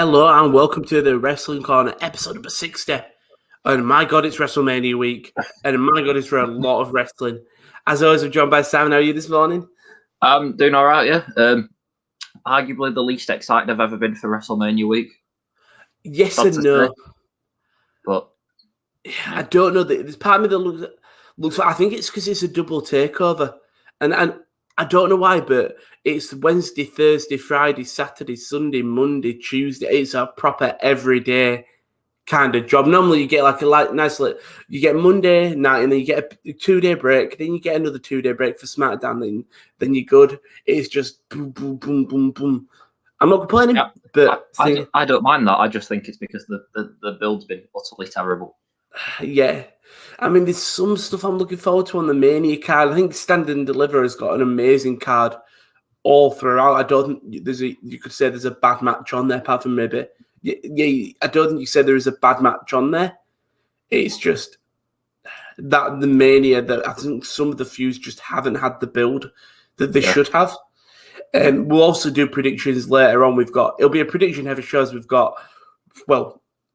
Hello and welcome to the Wrestling Corner, episode number 60. And my God, it's WrestleMania week. And my God, it's for a lot of wrestling. As always, I'm joined by Simon. How are you this morning? I'm doing all right, yeah. Arguably the least excited I've ever been for WrestleMania week. Yes and no. Say, but I don't know. There's part of me that looks like, I think it's because it's a double takeover. And I don't know why, but it's Wednesday, Thursday, Friday, Saturday, Sunday, Monday, Tuesday. It's a proper everyday kind of job. Normally you get like a nice little, you get Monday night and then you get a 2-day break, then you get another 2-day break for SmackDown, then you're good. It's just boom, boom, boom, boom, boom. I'm not complaining, but I don't mind that. I just think it's because the build's been utterly terrible. Yeah. I mean, there's some stuff I'm looking forward to on the Mania card. I think Stand and Deliver has got an amazing card all throughout. I don't think you could say there's a bad match on there, apart from maybe. Yeah, I don't think you said there is a bad match on there. It's just that the Mania, that I think some of the feuds just haven't had the build that they should have. We'll also do predictions later on. It'll be a prediction heavy show as we've got,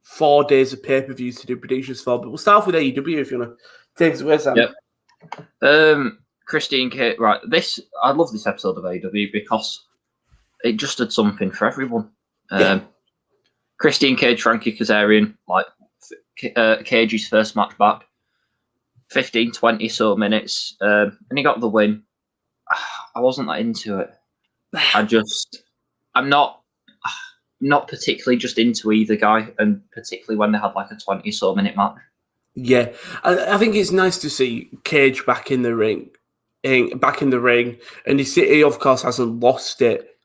4 days of pay-per-views to do predictions for, but we'll start off with AEW if you want to take us away, Sam. Yep. Christine Cage, right? I love this episode of AEW because it just had something for everyone. Christine Cage, Frankie Kazarian, Cage's first match back, 15, 20 so minutes, and he got the win. I wasn't that into it. I'm not particularly just into either guy, and particularly when they had like a 20 so minute match. Yeah, I think it's nice to see Cage back in the ring, and he of course hasn't lost it.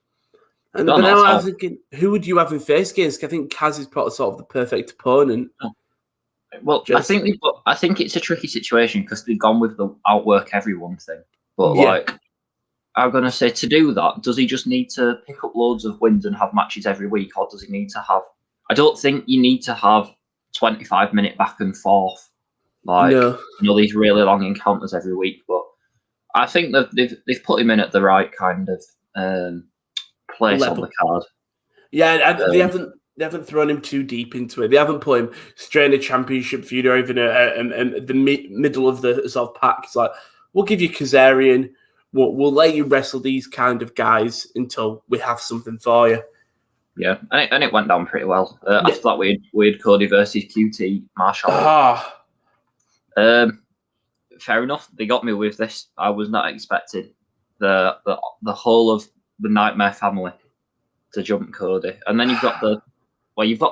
But now I'm thinking, who would you have in face against? I think Kaz is probably sort of the perfect opponent. Well, I think it's a tricky situation because they've gone with the outwork everyone thing. But I'm going to say, to do that, does he just need to pick up loads of wins and have matches every week, or does he need to have... I don't think you need to have 25-minute back and forth, these really long encounters every week. But I think that they've put him in at the right kind of place level on the card. Yeah, they haven't thrown him too deep into it. They haven't put him straight in a championship feud or even the middle of the sort of pack. It's like, we'll give you Kazarian. We'll let you wrestle these kind of guys until we have something for you. Yeah, and it went down pretty well. After that, we had Cody versus Cutie Marshall. Fair enough. They got me with this. I was not expecting the whole of the Nightmare family to jump Cody, and then you've got the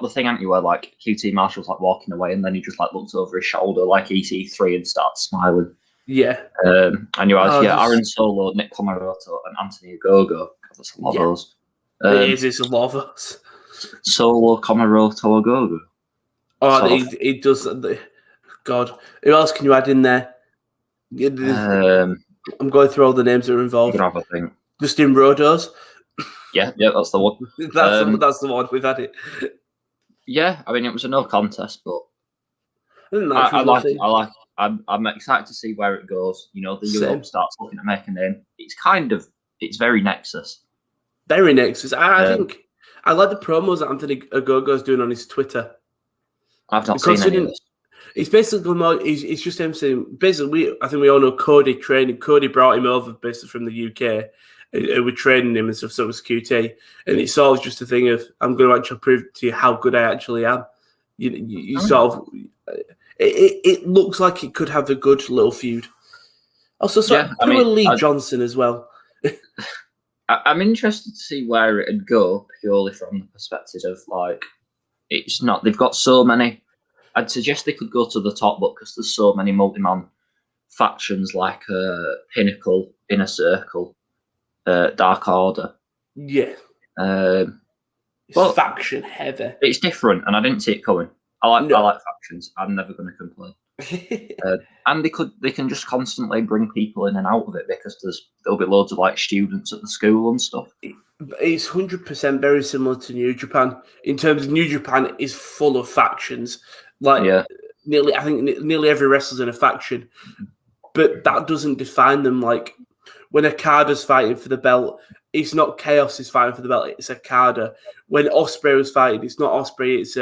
thing, haven't you, where like Cutie Marshall's like walking away, and then he just like looks over his shoulder like EC3 and starts smiling. Yeah. And you have Aaron Solo, Nick Comoroto, and Anthony Ogogo. That's a lot of those. It's a lot of those. Solo, Comoroto, Ogogo. It does. God, who else can you add in there? I'm going through all the names that are involved. You can have a think. Justin Rodos. Yeah, that's the one. That's the one. We've had it. Yeah, I mean, it was a no contest, but I'm excited to see where it goes. You know, the Europe starts looking to make a name. It's very Nexus. Very Nexus. I think I like the promos that Anthony Ogogo's doing on his Twitter. I've not seen any of this. It's basically more. It's just him saying. Basically, I think we all know Cody training. Cody brought him over basically from the UK. We're training him and stuff. So it was QT, and it's sort of just a thing of, I'm going to actually prove to you how good I actually am. You sort of. It looks like it could have a good little feud. Also, Lee Johnson as well. I'm interested to see where it'd go, purely from the perspective of it's not. They've got so many. I'd suggest they could go to the top, but because there's so many multi-man factions like Pinnacle, Inner Circle, Dark Order. Yeah. It's faction heavy. It's different, and I didn't see it coming. I like factions. I'm never going to complain. And they can just constantly bring people in and out of it because there'll be loads of students at the school and stuff. It's 100% very similar to New Japan. In terms of New Japan is full of factions. Nearly every wrestler's in a faction, but that doesn't define them. Like when Okada's fighting for the belt it's not Chaos is fighting for the belt, it's Okada. When Ospreay was fighting, it's not Ospreay, it's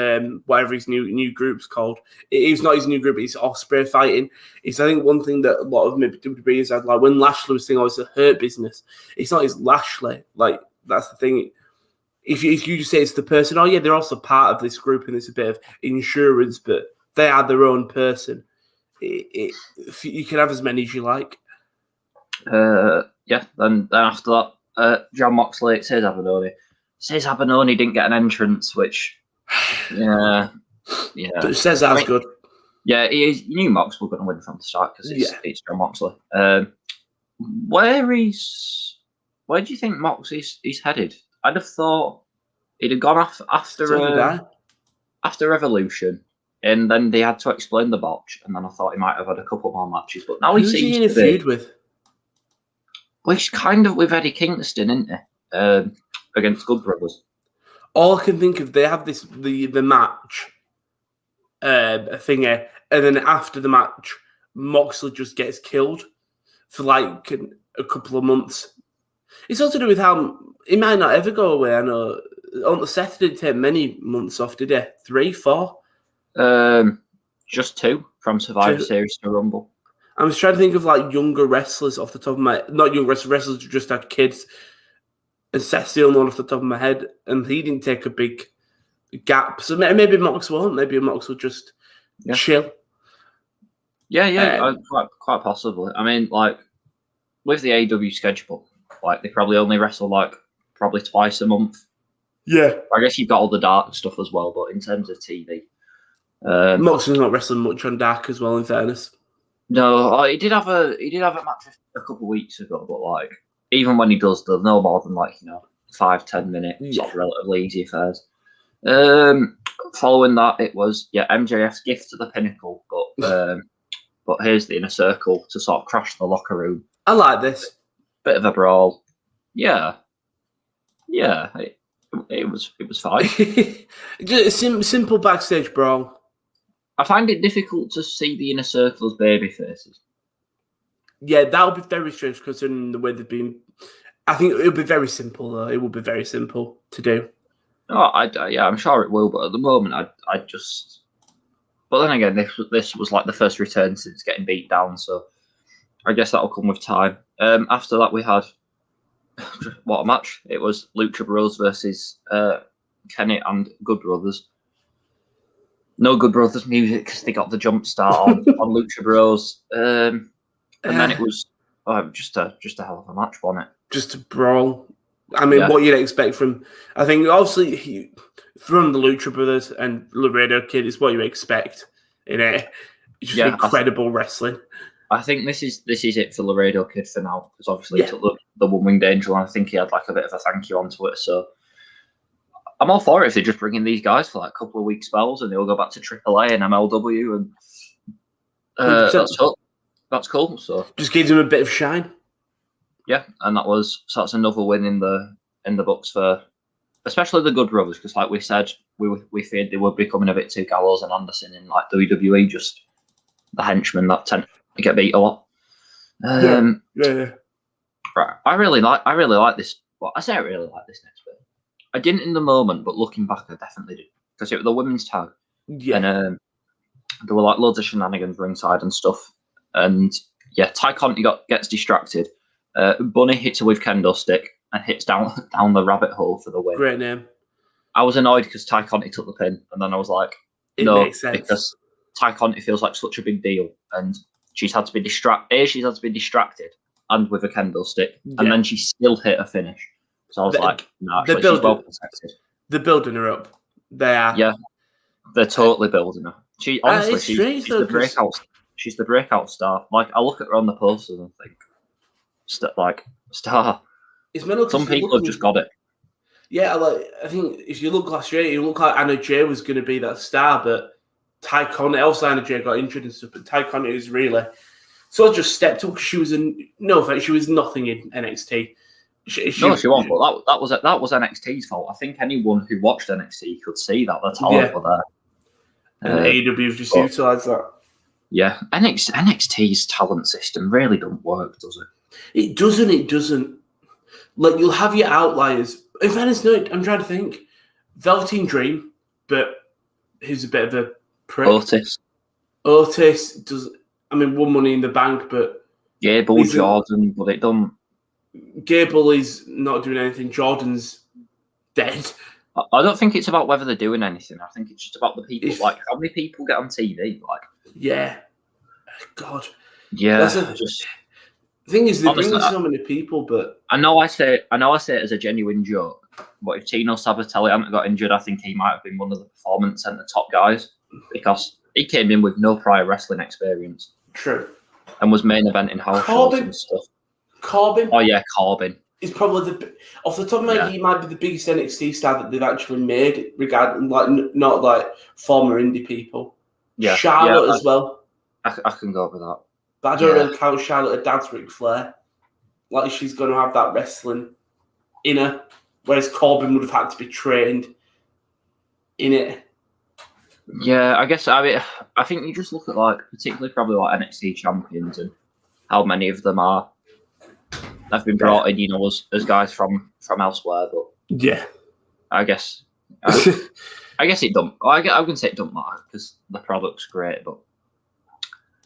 whatever his new group's called. It's not his new group, it's Ospreay fighting. It's, I think, one thing that a lot of maybe WWE has had, like when Lashley was saying, oh, it's a Hurt Business, it's not his Lashley. Like, that's the thing. If you just say it's the person, oh yeah, they're also part of this group and it's a bit of insurance, but they are their own person. You can have as many as you like. Yeah, then after that, John Moxley, Cesar Bononi. Cesar Bononi didn't get an entrance, which, yeah. But Cesar's good. Yeah, he is. You knew Mox were going to win from the start because it's John Moxley. Where do you think Mox is headed? I'd have thought he'd have gone after Revolution, and then they had to explain the botch, and then I thought he might have had a couple more matches. But now Who's he in a feud with? Well, he's kind of with Eddie Kingston, isn't he? Against Good Brothers. All I can think of, they have the match thingy, and then after the match, Moxley just gets killed for like a couple of months. It's all to do with how he might not ever go away. I know Seth didn't take many months off, did he? 3, 4? Just 2 from Survivor Series to Rumble. I was trying to think of like younger wrestlers off the top of my not young wrestlers who just had kids. And Seth's the only one off the top of my head, and he didn't take a big gap. So maybe Mox won't. Maybe Mox will just chill. Yeah, quite possibly. I mean, like with the AEW schedule, like they probably only wrestle like probably twice a month. Yeah, I guess you've got all the dark stuff as well, but in terms of TV, Moxley's not wrestling much on dark as well. In fairness, no, he did have a match a couple of weeks ago, but like even when he does, there's no more than 5-10 minutes, sort of relatively easy affairs. Following that, it was MJF's gift to the Pinnacle, but here's the Inner Circle to sort of crash the locker room. I like this. Bit of a brawl. Yeah. It was fine. Just simple backstage brawl. I find it difficult to see the Inner Circle as baby faces. Yeah, that would be very strange considering the way they've been. I think it would be very simple, though. It would be very simple to do. Oh, I'm sure it will, but at the moment, I just. But then again, this was like the first return since getting beat down, so I guess that'll come with time. After that, we had what a match! It was Lucha Bros versus Kenny and Good Brothers. No Good Brothers music because they got the jump start on Lucha Bros. And then it was just a hell of a match, wasn't it? Just a brawl. I mean, what you'd expect from... I think, obviously, from the Lucha Brothers and Laredo Kid is what you expect in it. It's just incredible wrestling. I think this is it for Laredo Kid for now, because obviously he took the One-Winged Angel, and I think he had like a bit of a thank you onto it, so... I'm all for it if they just bring in these guys for like a couple of week spells and they'll go back to AAA and MLW, and that's cool. So just gives them a bit of shine. Yeah, and that's another win in the books for especially the Good Brothers, because like we said, we feared they would be becoming a bit too Gallows and Anderson in like WWE, just the henchmen that tend to get beat a lot. Yeah. Right, I really like this. Well, I say I really like this next bit. I didn't in the moment, but looking back, I definitely did, because it was the women's tag, and there were like loads of shenanigans ringside and stuff. And Ty Conti gets distracted. Bunny hits her with kendo stick and hits down the rabbit hole for the win. Great name. I was annoyed because Ty Conti took the pin, and then I was like, no, makes sense. Because Ty Conti feels like such a big deal, and she's had to be distracted, and with a kendo stick, and then she still hit a finish. So I was like, no, she's well protected. They're building her up. They are. Yeah, they're totally building her. She honestly, she's the breakout. She's the breakout star. Like, I look at her on the posters and think, star. Some people have just got it. Yeah, I think if you look last year, you look like Anna Jay was going to be that star, but Ty Conti, also Anna Jay got injured and stuff, but Ty Conti was really sort of just stepped up because she was she was nothing in NXT. She won't. But that was NXT's fault. I think anyone who watched NXT could see that the talent were there. And AEW just utilised that. Yeah, NXT's talent system really doesn't work, does it? It doesn't. like you'll have your outliers. In fairness, no, I'm trying to think. Velveteen Dream, but he's a bit of a prick. Otis does. I mean, won Money in the Bank, but Gable, Jordan, but it don't. Gable is not doing anything. Jordan's dead. I don't think it's about whether they're doing anything. I think it's just about the people. Like, how many people get on TV? Like, yeah, God, yeah. The thing is, they bring so many people, but I know I say it as a genuine joke. But if Tino Sabatelli hadn't got injured, I think he might have been one of the Performance Center top guys because he came in with no prior wrestling experience. True. And was main event in house shows and stuff. Corbin. Oh yeah, Corbin. He's probably off the top of my head, he might be the biggest NXT star that they've actually made, regarding not like former indie people. Yeah, Charlotte as well. I can go with that. But I don't really count Charlotte. Her dad's Ric Flair. Like she's going to have that wrestling in her, whereas Corbin would have had to be trained in it. Yeah, I guess. I mean, I think you just look at particularly probably NXT champions and how many of them have been brought in, as guys from elsewhere. But yeah, I guess it don't. I'm gonna say it don't matter because the product's great, but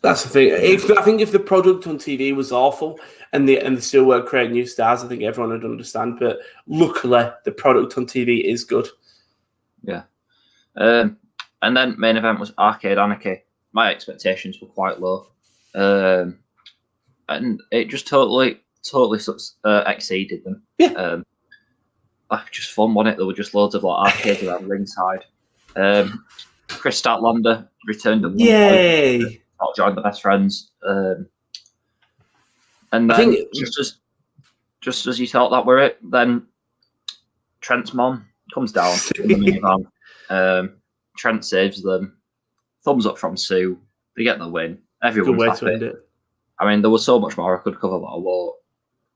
that's the thing. I think if the product on TV was awful and they still weren't creating new stars, I think everyone would understand. But luckily, the product on TV is good. Yeah. And then main event was Arcade Anarchy. My expectations were quite low, and it just totally exceeded them. Yeah. Just fun, wasn't it? There were just loads of arcades around ringside. Chris Statlander returned at one point. Joined the Best Friends. And then just as you thought that were it, then Trent's mom comes down in the minivan. Trent saves them. Thumbs up from Sue. They get the win. Everyone's good way happy. to end it. I mean, there was so much more I could cover, but I won't.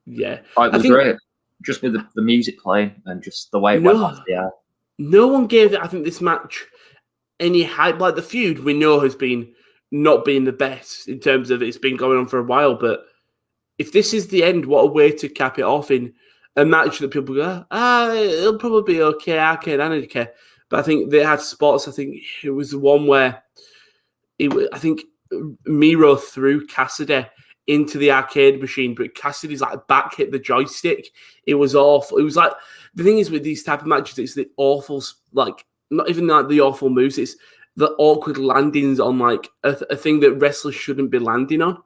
Yeah. It was great. Just with the music playing and just the way it went off the air. No one gave, I think, this match any hype. Like the feud we know has been not being the best in terms of it's been going on for a while, but if this is the end, what a way to cap it off in a match that people go, it'll probably be okay, Arcade Anarchy. But I think they had spots. I think it was the one where I think Miro threw Cassidy into the arcade machine, but Cassidy's back hit the joystick. It was awful. It was the thing is with these type of matches, it's the awful, not even the awful moves, it's the awkward landings on a thing that wrestlers shouldn't be landing on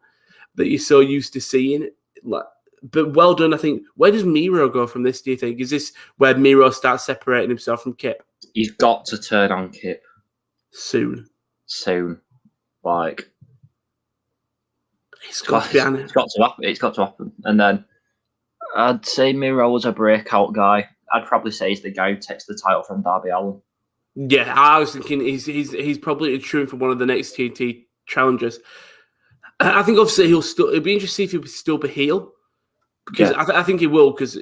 that you're so used to seeing. But well done, I think. Where does Miro go from this, do you think? Is this where Miro starts separating himself from Kip? He's got to turn on Kip. Soon. It's got to be on it. It's got to happen. It's got to happen. And then I'd say Miro was a breakout guy. I'd probably say he's the guy who takes the title from Darby Allin. Yeah, I was thinking he's probably true for one of the next TNT challengers. I think obviously it'll be interesting to see if he'll still be heel. Because I think he will, because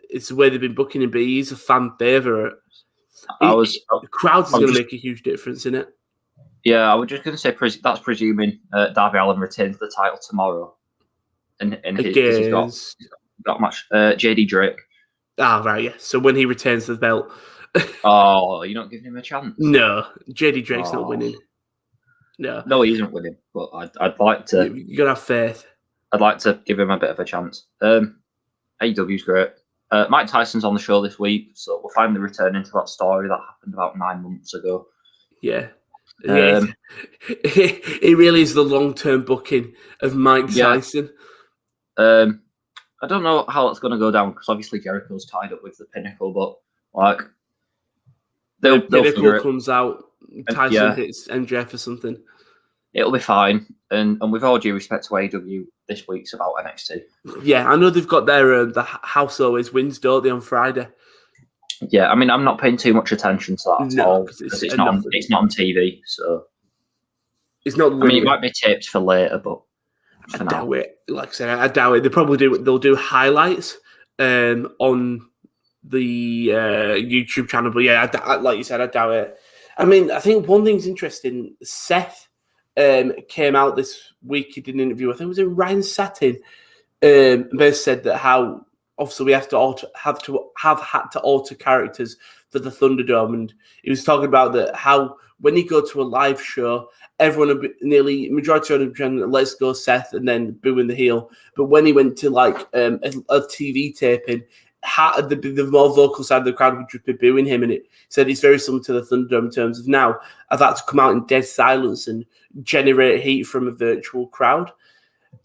it's the way they've been booking him, but he's a fan favourite. The crowd's going to make a huge difference in it. Yeah, I was just going to say that's presuming Darby Allin retains the title tomorrow. And he's got much. JD Drake. Right, yeah. So when he retains the belt. Oh, you're not giving him a chance? No, JD Drake's not winning. No, he isn't winning, but I'd like to. You got to have faith. I'd like to give him a bit of a chance. AEW's great. Mike Tyson's on the show this week, so we'll finally return into that story that happened about 9 months ago. Yeah. It really is the long-term booking of Mike Tyson. I don't know how that's going to go down because obviously Jericho's tied up with the Pinnacle, but they'll Pinnacle comes out, Tyson hits MJF or something. It'll be fine, and with all due respect to AEW, this week's about NXT. Yeah, I know they've got their the house always wins, don't they, on Friday? Yeah, I mean, I'm not paying too much attention to that at all because it's not on TV, so it's not. I mean, it might be tips for later, but I doubt it. Like I said, I doubt it. They probably do. They'll do highlights on the YouTube channel, but yeah, like you said, I doubt it. I mean, I think one thing's interesting. Seth came out this week. He did an interview. I think it was in Ryan Satin. They said that how obviously we have had to alter characters for the Thunderdome, and he was talking about that how when he go to a live show, everyone majority of them let's go Seth and then booing the heel. But when he went to like a TV taping, the more vocal side of the crowd would just be booing him, and it said it's very similar to the Thunderdome in terms of now I've had to come out in dead silence and generate heat from a virtual crowd.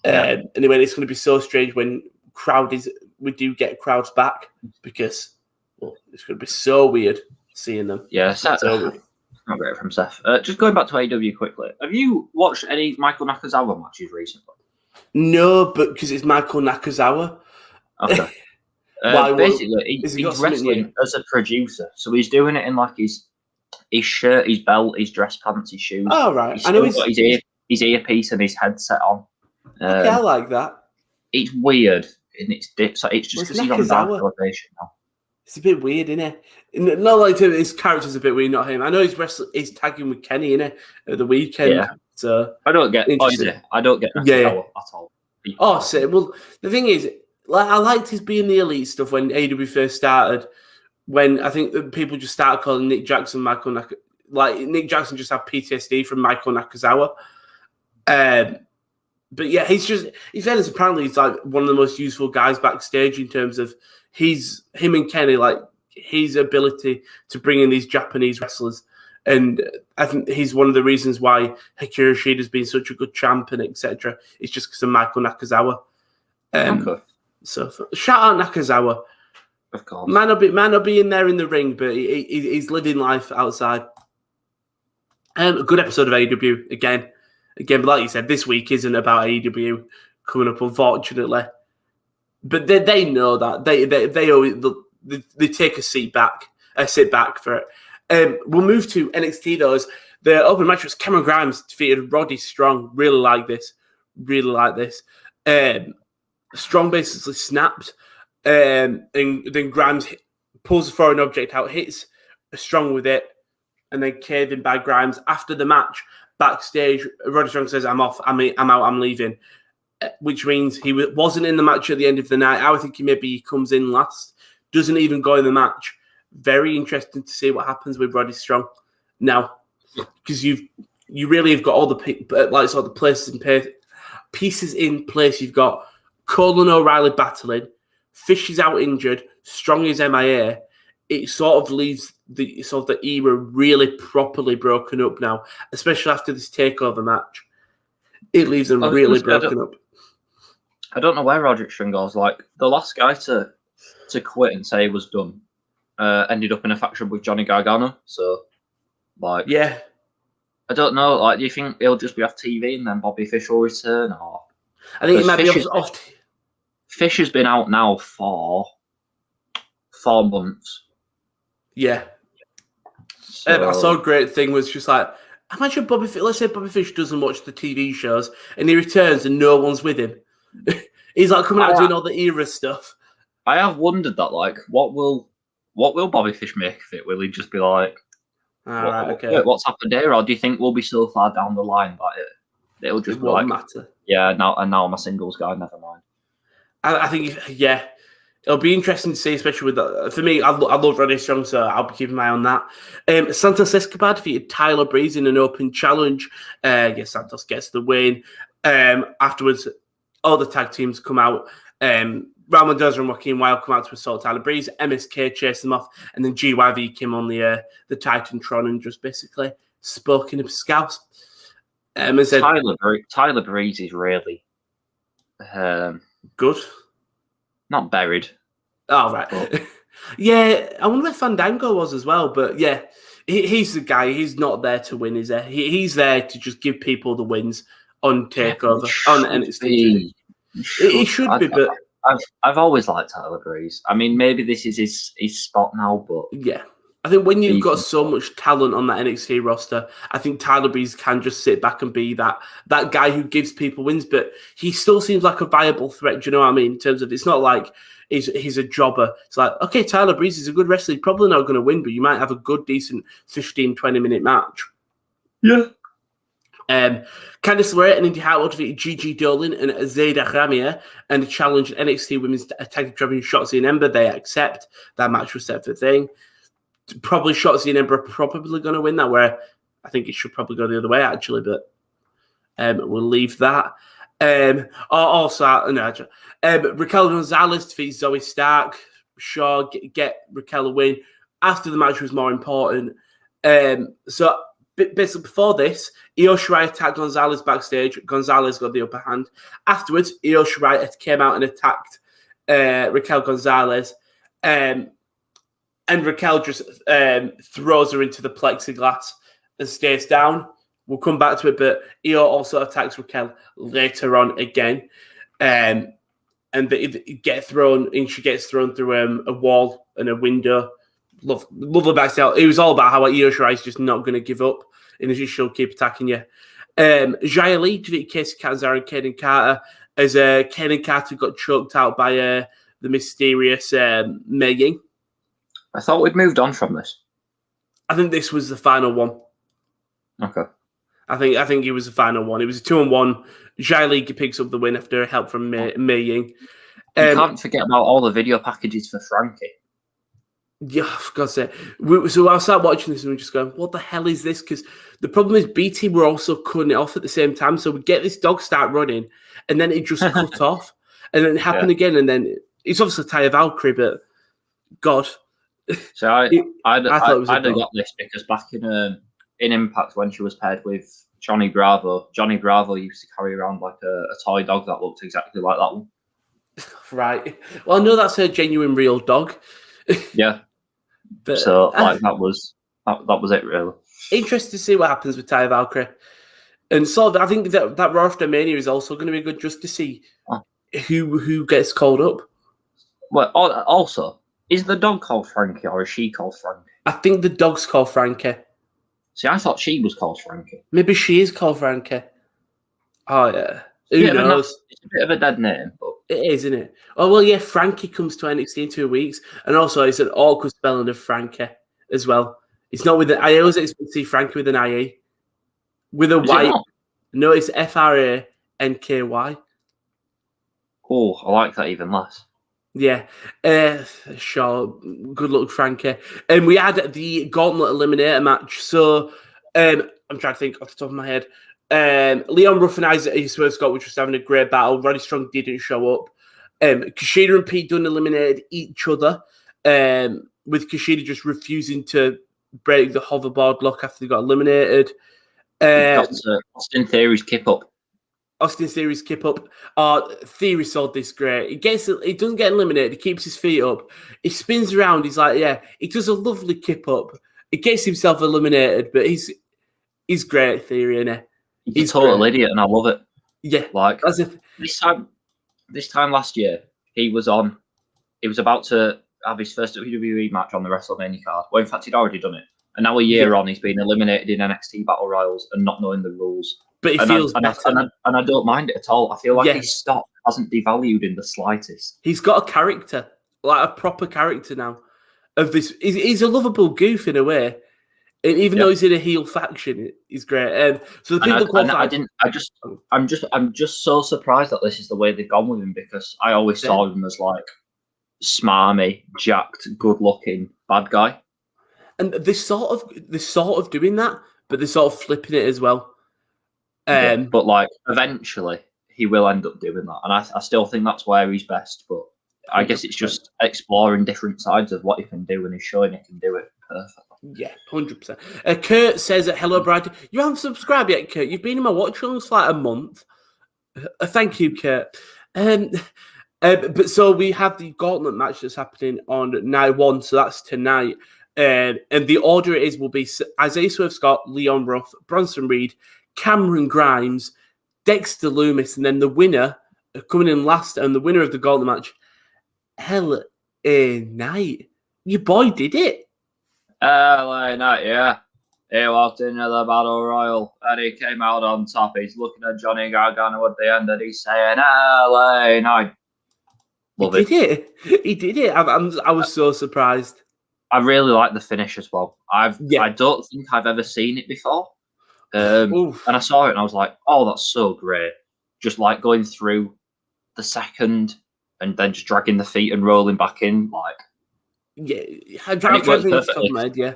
And anyway, it's going to be so strange when we do get crowds back, because it's going to be so weird seeing them. Yeah, Seth, not great from Seth. Just going back to AEW quickly, have you watched any Michael Nakazawa matches recently? No, but because it's Michael Nakazawa. Okay. Basically, he's wrestling as a producer, so he's doing it in like his shirt, his belt, his dress pants, his shoes. Oh right, I know he's got his earpiece and his headset on. Okay, I like that. It's weird, and it's just because he's on Dark Elevation now. It's a bit weird, isn't it? Not like his character's a bit weird, not him. I know he's tagging with Kenny, innit, at the weekend. Yeah. So I don't get. I don't get Nakazawa at all. Oh, so well, the thing is, like, I liked his being the elite stuff when AEW first started. When I think that people just started calling Nick Jackson like Nick Jackson just had PTSD from Michael Nakazawa. But yeah, he's apparently he's like one of the most useful guys backstage in terms of him and Kenny, like his ability to bring in these Japanese wrestlers. And I think he's one of the reasons why Hikaru Shida's been such a good champ and etc. It's just because of Michael Nakazawa. So shout out Nakazawa. Of course. Man will be in there in the ring, but he's living life outside. A good episode of AEW again. But like you said, this week isn't about AEW coming up, unfortunately. But they know that they take a sit back for it. We'll move to NXT though. The open match was Cameron Grimes defeated Roddy Strong. Really like this. Strong basically snapped, and then Grimes pulls a foreign object out, hits Strong with it, and then caved in by Grimes. After the match, backstage, Roddy Strong says, "I'm off. I'm out. I'm leaving," which means he wasn't in the match at the end of the night. I would think he comes in last, doesn't even go in the match. Very interesting to see what happens with Roddy Strong now, because you really have got all the pieces in place. You've got Cole and O'Reilly battling, Fish is out injured, Strong is MIA. It sort of leaves the era really properly broken up now, especially after this takeover match. It leaves them really broken up. I don't know where Roderick Strong goes. Like the last guy to quit and say he was done ended up in a faction with Johnny Gargano. So, like, yeah, I don't know. Like, do you think he'll just be off TV and then Bobby Fish will return, or? I think he might be off. Fish has been out now for 4 months. Yeah. I saw a great thing was just like, imagine Bobby Fish. Let's say Bobby Fish doesn't watch the TV shows and he returns and no one's with him. He's like coming out doing all the era stuff. I have wondered that, like, what will Bobby Fish make of it? Will he just be like, what's happened here? Or do you think we'll be so far down the line that it'll just be like, matter? Yeah, now I'm a singles guy, never mind. I think, yeah, it'll be interesting to see, especially with that. For me, I love Roddy Strong, so I'll be keeping my eye on that. Santos Escobar defeated Tyler Breeze in an open challenge. Santos gets the win. Afterwards, all the tag teams come out. Raul Mendoza and Joaquin Wilde come out to assault Tyler Breeze. MSK chased them off, and then GYV came on the Titantron and just basically spoke in a scouse. Said, Tyler Breeze is really good. Not buried. Oh, right. Yeah, I wonder where Fandango was as well. But yeah, he's the guy. He's not there to win, is he? He's there to just give people the wins on TakeOver, on NXT. He should be, but I've always liked Tyler Breeze. I mean, maybe this is his spot now, but yeah. I think when you've got so much talent on that NXT roster, I think Tyler Breeze can just sit back and be that guy who gives people wins, but he still seems like a viable threat. Do you know what I mean? In terms of, it's not like he's a jobber. It's like, okay, Tyler Breeze is a good wrestler. He's probably not going to win, but you might have a good, decent 15, 20-minute match. Yeah. Candice LeRae and Indy Hartwell defeated Gigi Dolan and Zayda Ramier and challenged NXT Women's Tag Champion Shotzi and Ember. They accept. That match was set for the thing. Probably Shotzi and Ember are probably going to win that, where I think it should probably go the other way, actually, but we'll leave that. Raquel Gonzalez defeats Zoe Stark. Sure, get Raquel a win. After the match was more important. So basically before this, Io Shirai attacked Gonzalez backstage. Gonzalez got the upper hand. Afterwards, Io Shirai came out and attacked Raquel Gonzalez. And Raquel just throws her into the plexiglass and stays down. We'll come back to it, but Io also attacks Raquel later on again. And she gets thrown through a wall and a window. Lovely backstage. It was all about how Io Shirai is just not going to give up, and she'll keep attacking you. Xia Li defeated Casey Catanzaro and Kaden Carter as Kaden Carter got choked out by the mysterious Mei Ying. I thought we'd moved on from this. I think this was the final one. Okay. I think it was the final one. It was a 2-on-1. Xia Li picks up the win after help from Mei Ying. You can't forget about all the video packages for Frankie. Yeah, for God's sake. So I'll start watching this and we're just going, what the hell is this? Because the problem is BT were also cutting it off at the same time. So we get this dog start running and then it just cut off. And then it happened again. And then it's obviously Taya Valkyrie, but God. So I'd have got got this because back in Impact when she was paired with Johnny Bravo used to carry around like a toy dog that looked exactly like that one. Right. Well, I know that's her genuine real dog. Yeah. But so that was it really. Interesting to see what happens with Taya Valkyrie. And so I think that Raw after Mania is also going to be good just to see who gets called up. Well, also, is the dog called Frankie or is she called Frankie? I think the dog's called Frankie. See, I thought she was called Frankie. Maybe she is called Frankie. Oh, yeah. Who knows? It's a bit of a dead name, but... It is, isn't it? Oh, well, yeah, Frankie comes to NXT in 2 weeks. And also, it's an awkward spelling of Frankie as well. It's not with I always expect to see Frankie with an IE. With a Y. No, it's Franky. Oh, I like that even less. Yeah. Sure. Good luck, Frankie. And we had the Gauntlet Eliminator match. So, I'm trying to think off the top of my head. Leon Ruff and Isaac Swerve Scott, which was having a great battle. Roddy Strong didn't show up. Kushida and Pete Dunne eliminated each other, with Kushida just refusing to break the hoverboard lock after they got eliminated. Austin Theory's kip up. Austin Theory's kip up. Theory sold this great. He doesn't get eliminated. He keeps his feet up. He spins around. He's like, yeah. He does a lovely kip up. He gets himself eliminated, but he's great, Theory, isn't he? He's a total idiot, and I love it. Yeah, like this time last year, he was about to have his first WWE match on the WrestleMania card. Well, in fact, he'd already done it, and now a year on, he's been eliminated in NXT Battle Royals and not knowing the rules. But he feels better, and I don't mind it at all. I feel like his stock hasn't devalued in the slightest. He's got a character, like a proper character now. Of this, he's a lovable goof in a way. And even though he's in a heel faction, he's great. So the people qualified. I'm just so surprised that this is the way they've gone with him because I always saw him as like smarmy, jacked, good-looking bad guy. And they're sort of doing that, but they're sort of flipping it as well. But like eventually, he will end up doing that, and I still think that's where he's best. But I guess it's just exploring different sides of what he can do, and he's showing he can do it perfectly. Yeah, 100%. Kurt says, hello, Brad. You haven't subscribed yet, Kurt. You've been in my watch alongs for like a month. Thank you, Kurt. But so we have the Gauntlet match that's happening on night 1, so that's tonight. And the order will be Isaiah Swerve Scott, Leon Ruff, Bronson Reed, Cameron Grimes, Dexter Loomis, and then the winner coming in last, and the winner of the Gauntlet match, LA Knight. Your boy did it. LA Knight, yeah. He walked into the Battle Royal and he came out on top. He's looking at Johnny Gargano at the end and he's saying, LA Knight. He did it. I was so surprised. I really like the finish as well. I don't think I've ever seen it before. And I saw it and I was like, oh, that's so great. Just like going through the second and then just dragging the feet and rolling back in. Like, yeah, it works perfectly. Yeah.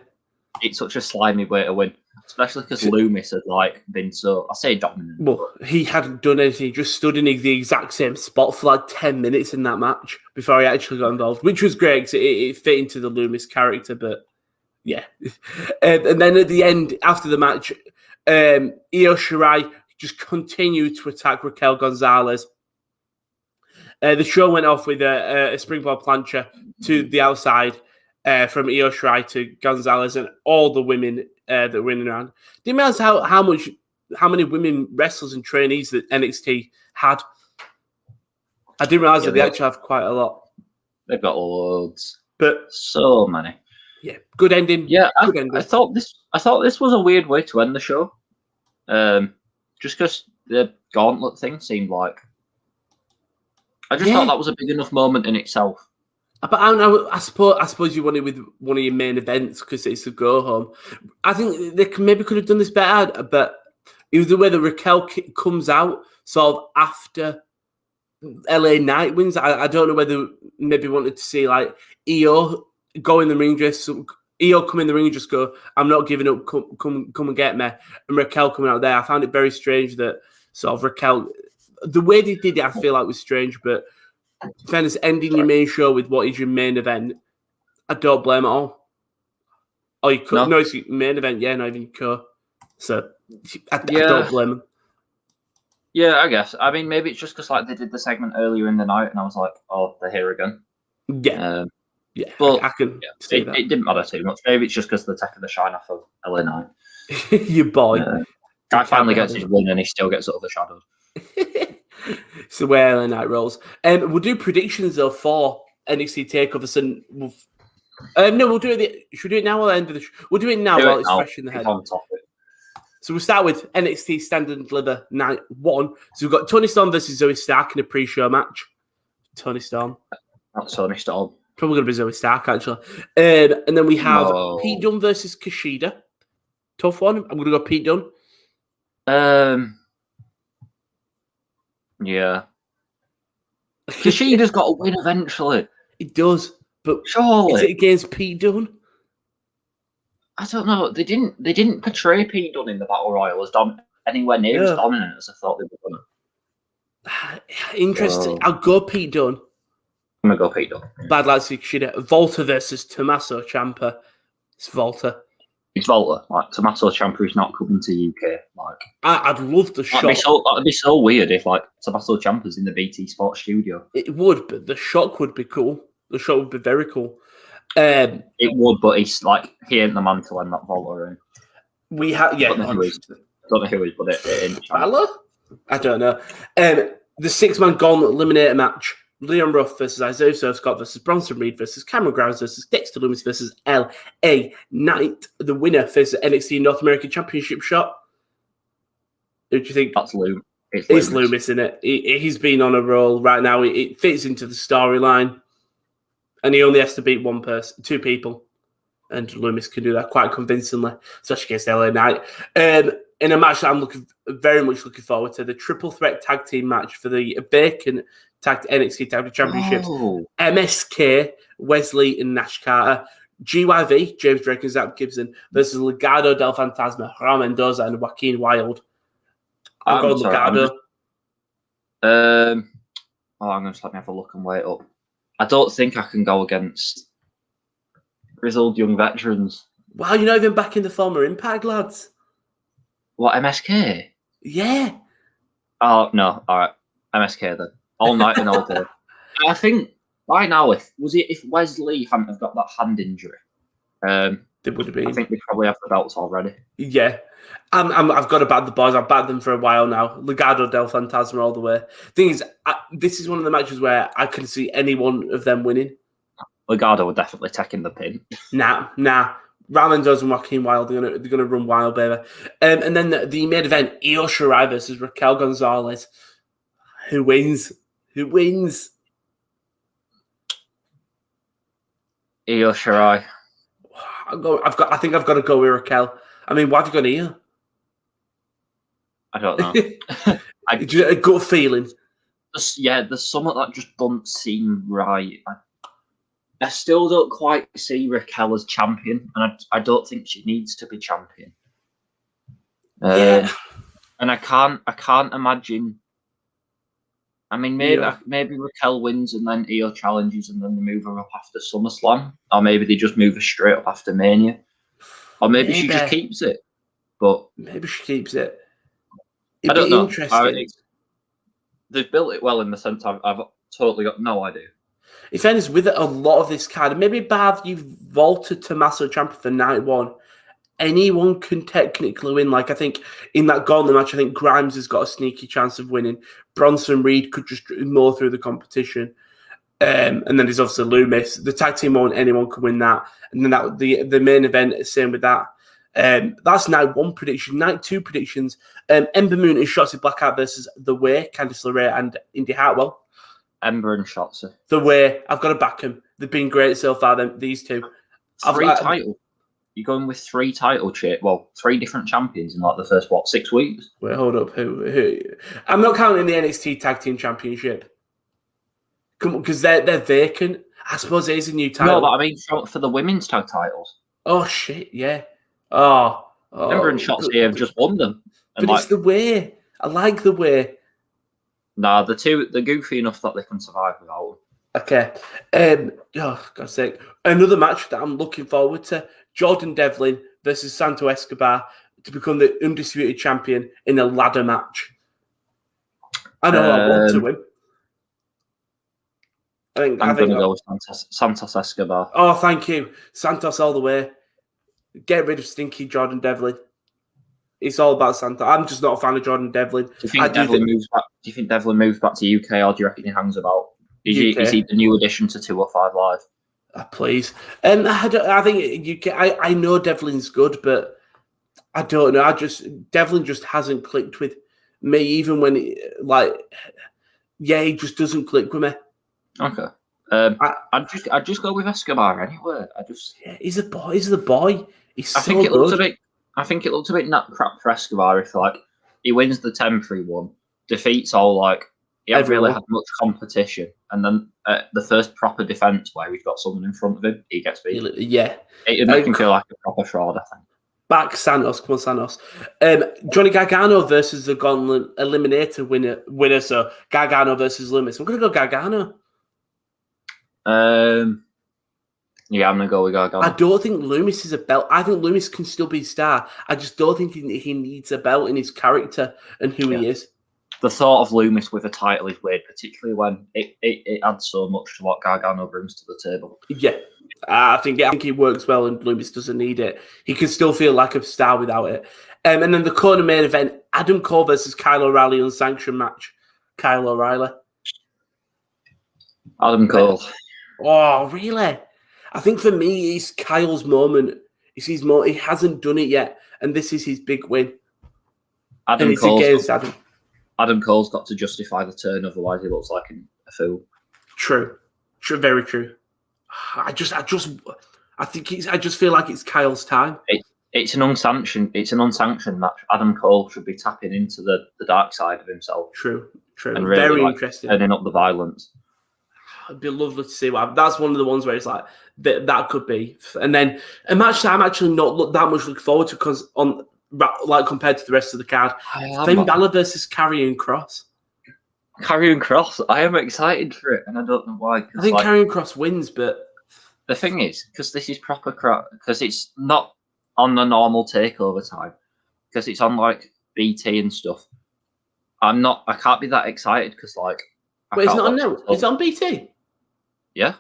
It's such a slimy way to win, especially because Loomis had like been so, I say dominant. Well, he hadn't done anything, he just stood in the exact same spot for like 10 minutes in that match before he actually got involved, which was great because it fit into the Loomis character, but yeah. And then at the end, after the match, Io Shirai just continued to attack Raquel Gonzalez. The show went off with a springboard plancha to the outside from Io Shirai to Gonzalez and all the women that were in and around. Didn't realize how many women wrestlers and trainees that NXT had. I didn't realize that they actually have quite a lot. They've got loads, but so many. Yeah, good ending. Yeah, I thought this was a weird way to end the show. Just because the Gauntlet thing seemed like, I just thought that was a big enough moment in itself. But I don't know. I suppose you want it with one of your main events because it's a go home. I think they maybe could have done this better, but it was the way that Raquel comes out sort of after LA Knight wins. I don't know whether maybe wanted to see like Io go in the ring dress. Io come in the ring and just go, I'm not giving up, come and get me. And Raquel coming out there. I found it very strange that sort of Raquel, the way they did it, I feel like was strange, but fairness, ending your main show with what is your main event, I don't blame at all. Oh, you could, no, it's your main event, yeah, not even your co. So I don't blame them. Yeah, I guess. I mean, maybe it's just because like they did the segment earlier in the night, and I was like, oh, they're here again. Yeah. Yeah, but I can see that. It didn't matter too much. Maybe it's just because they're taking the shine off of LA Knight. Your boy. Guy finally gets his win and he still gets overshadowed. It's the way LA Knight rolls. We'll do predictions though for NXT TakeOver. So we'll do it. Should we do it now or the end of the show? We'll do it now while it's fresh in the head. On topic. So we'll start with NXT Stand and Deliver Night 1. So we've got Toni Storm versus Zoe Stark in a pre-show match. Toni Storm. Not Toni Storm. Probably going to be Zoe Stark, actually. And then we have Pete Dunne versus Kushida. Tough one. I'm going to go Pete Dunne. Yeah. Kushida's got to win eventually. It does, but surely is it against Pete Dunne? I don't know. They didn't portray Pete Dunne in the Battle Royal as anywhere near as dominant as I thought they were going to. Interesting. I'll go Pete Dunne. I'm going to go Pete Dunne. Bad like Kushida. Volta versus Tommaso Ciampa. It's Volta. It's Volta. Like, Tommaso Ciampa is not coming to UK. Like, I'd love the shot. That'd be so weird if like Tommaso Ciampa's in the BT Sports studio. It would, but the shock would be cool. The shock would be very cool. It would, but he's like, he ain't the man to end that Volta in. We have, yeah. Don't know who is, but it ain't. Balor? I don't know. The 6-man Gauntlet Eliminator match. Leon Ruff versus Isaiah Scott versus Bronson Reed versus Cameron Grimes versus Dexter Lumis versus LA Knight. The winner faces NXT North American Championship shot. Who do you think? That's Lumis. It's Lumis, isn't it? He's been on a roll right now. It fits into the storyline. And he only has to beat two people. And Lumis can do that quite convincingly, especially against LA Knight. In a match that I'm very much looking forward to, the triple threat tag team match for the vacant NXT Tag Championships. MSK, Wesley and Nash Carter. GYV, James Drake and Zach Gibson versus Legado del Fantasma, Raul Mendoza and Joaquin Wilde. I'm going Legado. I'm going to let me have a look and wait up. I don't think I can go against grizzled young veterans. Wow, you're not even back in the former Impact, lads. What, MSK? Yeah. Oh, no. All right. MSK then. All night and all day. I think by now, if Wesley hadn't have got that hand injury, it would have been. I think we probably have the belts already. Yeah. I've got to back the boys. I've backed them for a while now. Legado del Fantasma all the way. Thing is, this is one of the matches where I can see any one of them winning. Legado would definitely take in the pin. Nah. Raul Mendoza and Joaquin Wilde, they're gonna run wild, baby. And then the main event, Io Shirai versus Raquel Gonzalez. Who wins? Io Shirai. I think I've got to go with Raquel. I mean, why have you got Io? I don't know. A gut feeling. There's something that just doesn't seem right. I still don't quite see Raquel as champion, and I don't think she needs to be champion. And I can't imagine. I mean, maybe Raquel wins and then Io challenges and then they move her up after SummerSlam, or maybe they just move her straight up after Mania, or maybe she just keeps it. But maybe she keeps it. I don't know. They've built it well in the sense I've totally got no idea. In fairness, with a lot of this card, maybe Bav, you've vaulted Tommaso champion for night one. Anyone can technically win. Like, I think in that Gauntlet match, I think Grimes has got a sneaky chance of winning. Bronson Reed could just mow through the competition. And then there's obviously Loomis. The tag team one, anyone can win that. And then the main event, same with that. That's night one prediction. Night two predictions. Ember Moon and Shotzi Blackheart versus The Way, Candice LeRae and Indy Hartwell. Ember and Shotzi. The Way, I've got to back them. They've been great so far, these two. You're going with 3 title 3 different champions in like the first 6 weeks? Wait, hold up. Who? I'm not counting the NXT Tag Team Championship. Come on, because they're vacant. I suppose it is a new title. No, but I mean for the women's tag titles. Oh shit, yeah. Oh. Ember and Shotzi have just won them. But it's The Way. I like The Way. Nah, they're goofy enough that they can survive without them. Okay. God's sake. Another match that I'm looking forward to. Jordan Devlin versus Santo Escobar to become the undisputed champion in a ladder match. I know I want to win. I'm going to go with Santos Escobar. Oh, thank you. Santos all the way. Get rid of stinky Jordan Devlin. It's all about Santos. I'm just not a fan of Jordan Devlin. Do you think Devlin moves back to UK, or do you reckon he hangs about? Is he the new addition to 205 Live? Please. I think I know Devlin's good, but I don't know. Devlin just hasn't clicked with me, even when he just doesn't click with me. Okay. I'd just go with Escobar anyway. He's a boy. He's the boy. I think it looks a bit nut crap for Escobar if he wins the 10-3-1, defeats all he hasn't really had much competition, and then the first proper defense where we've got someone in front of him, he gets beat. Yeah, it'd make him feel like a proper fraud, I think. Back Santos, come on Santos. Johnny Gargano versus the Gauntlet Eliminator winner. So Gargano versus Loomis. I'm gonna go Gargano. Yeah, I'm gonna go with Gargano. I don't think Loomis is a belt. I think Loomis can still be a star. I just don't think he needs a belt in his character and who he is. The thought of Loomis with a title is weird, particularly when it adds so much to what Gargano brings to the table. Yeah, I think he works well, and Loomis doesn't need it. He can still feel like a star without it. And then the corner main event: Adam Cole versus Kyle O'Reilly, unsanctioned match. Kyle O'Reilly. Adam Cole. Oh, really? I think for me, it's Kyle's moment. It's his moment. He hasn't done it yet, and this is his big win. Adam Cole's got to justify the turn, otherwise he looks like a fool. True, very true. I just feel like it's Kyle's time. It's an unsanctioned match. Adam Cole should be tapping into the dark side of himself. True. And really, very interesting. Turning up the violence. It'd be lovely to see what happens. That's one of the ones where it's like that could be. And then a match that I'm actually not that much looking forward to because compared to the rest of the card, Finn Balor versus Karrion Kross. Karrion Kross, I am excited for it, and I don't know why. I think Karrion Kross wins, but the thing is, because this is proper crap, because it's not on the normal takeover time, because it's on BT and stuff. I can't be that excited because wait, it's not on now. It's on BT. Yeah.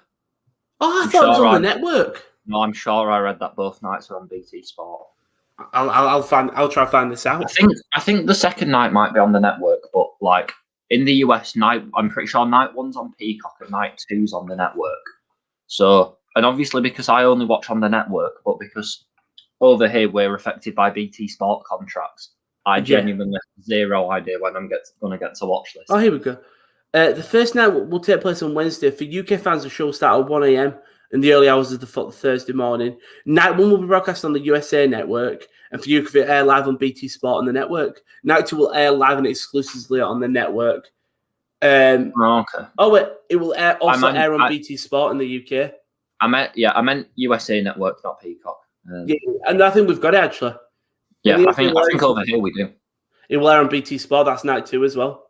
Oh, I thought it was on the network. No, I'm sure I read that both nights are on BT Sport. I'll try to find this out. I think the second night might be on the network, but in the US, I'm pretty sure night 1's on Peacock and night 2's on the network. So, and obviously because I only watch on the network, but because over here we're affected by BT Sport contracts, I genuinely have zero idea when I'm going to get to watch this. Oh, here we go. The first night will take place on Wednesday. For UK fans, the show will start at 1 a.m. in the early hours of the Thursday morning. Night 1 will be broadcast on the USA Network, and for you, it will air live on BT Sport on the network. Night 2 will air live and exclusively on the network. Okay. Oh, wait, it will air on BT Sport in the UK. I meant USA Network, not Peacock. Yeah, and I think we've got it, actually. Yeah, I think over here we do. It will air on BT Sport. That's Night 2 as well.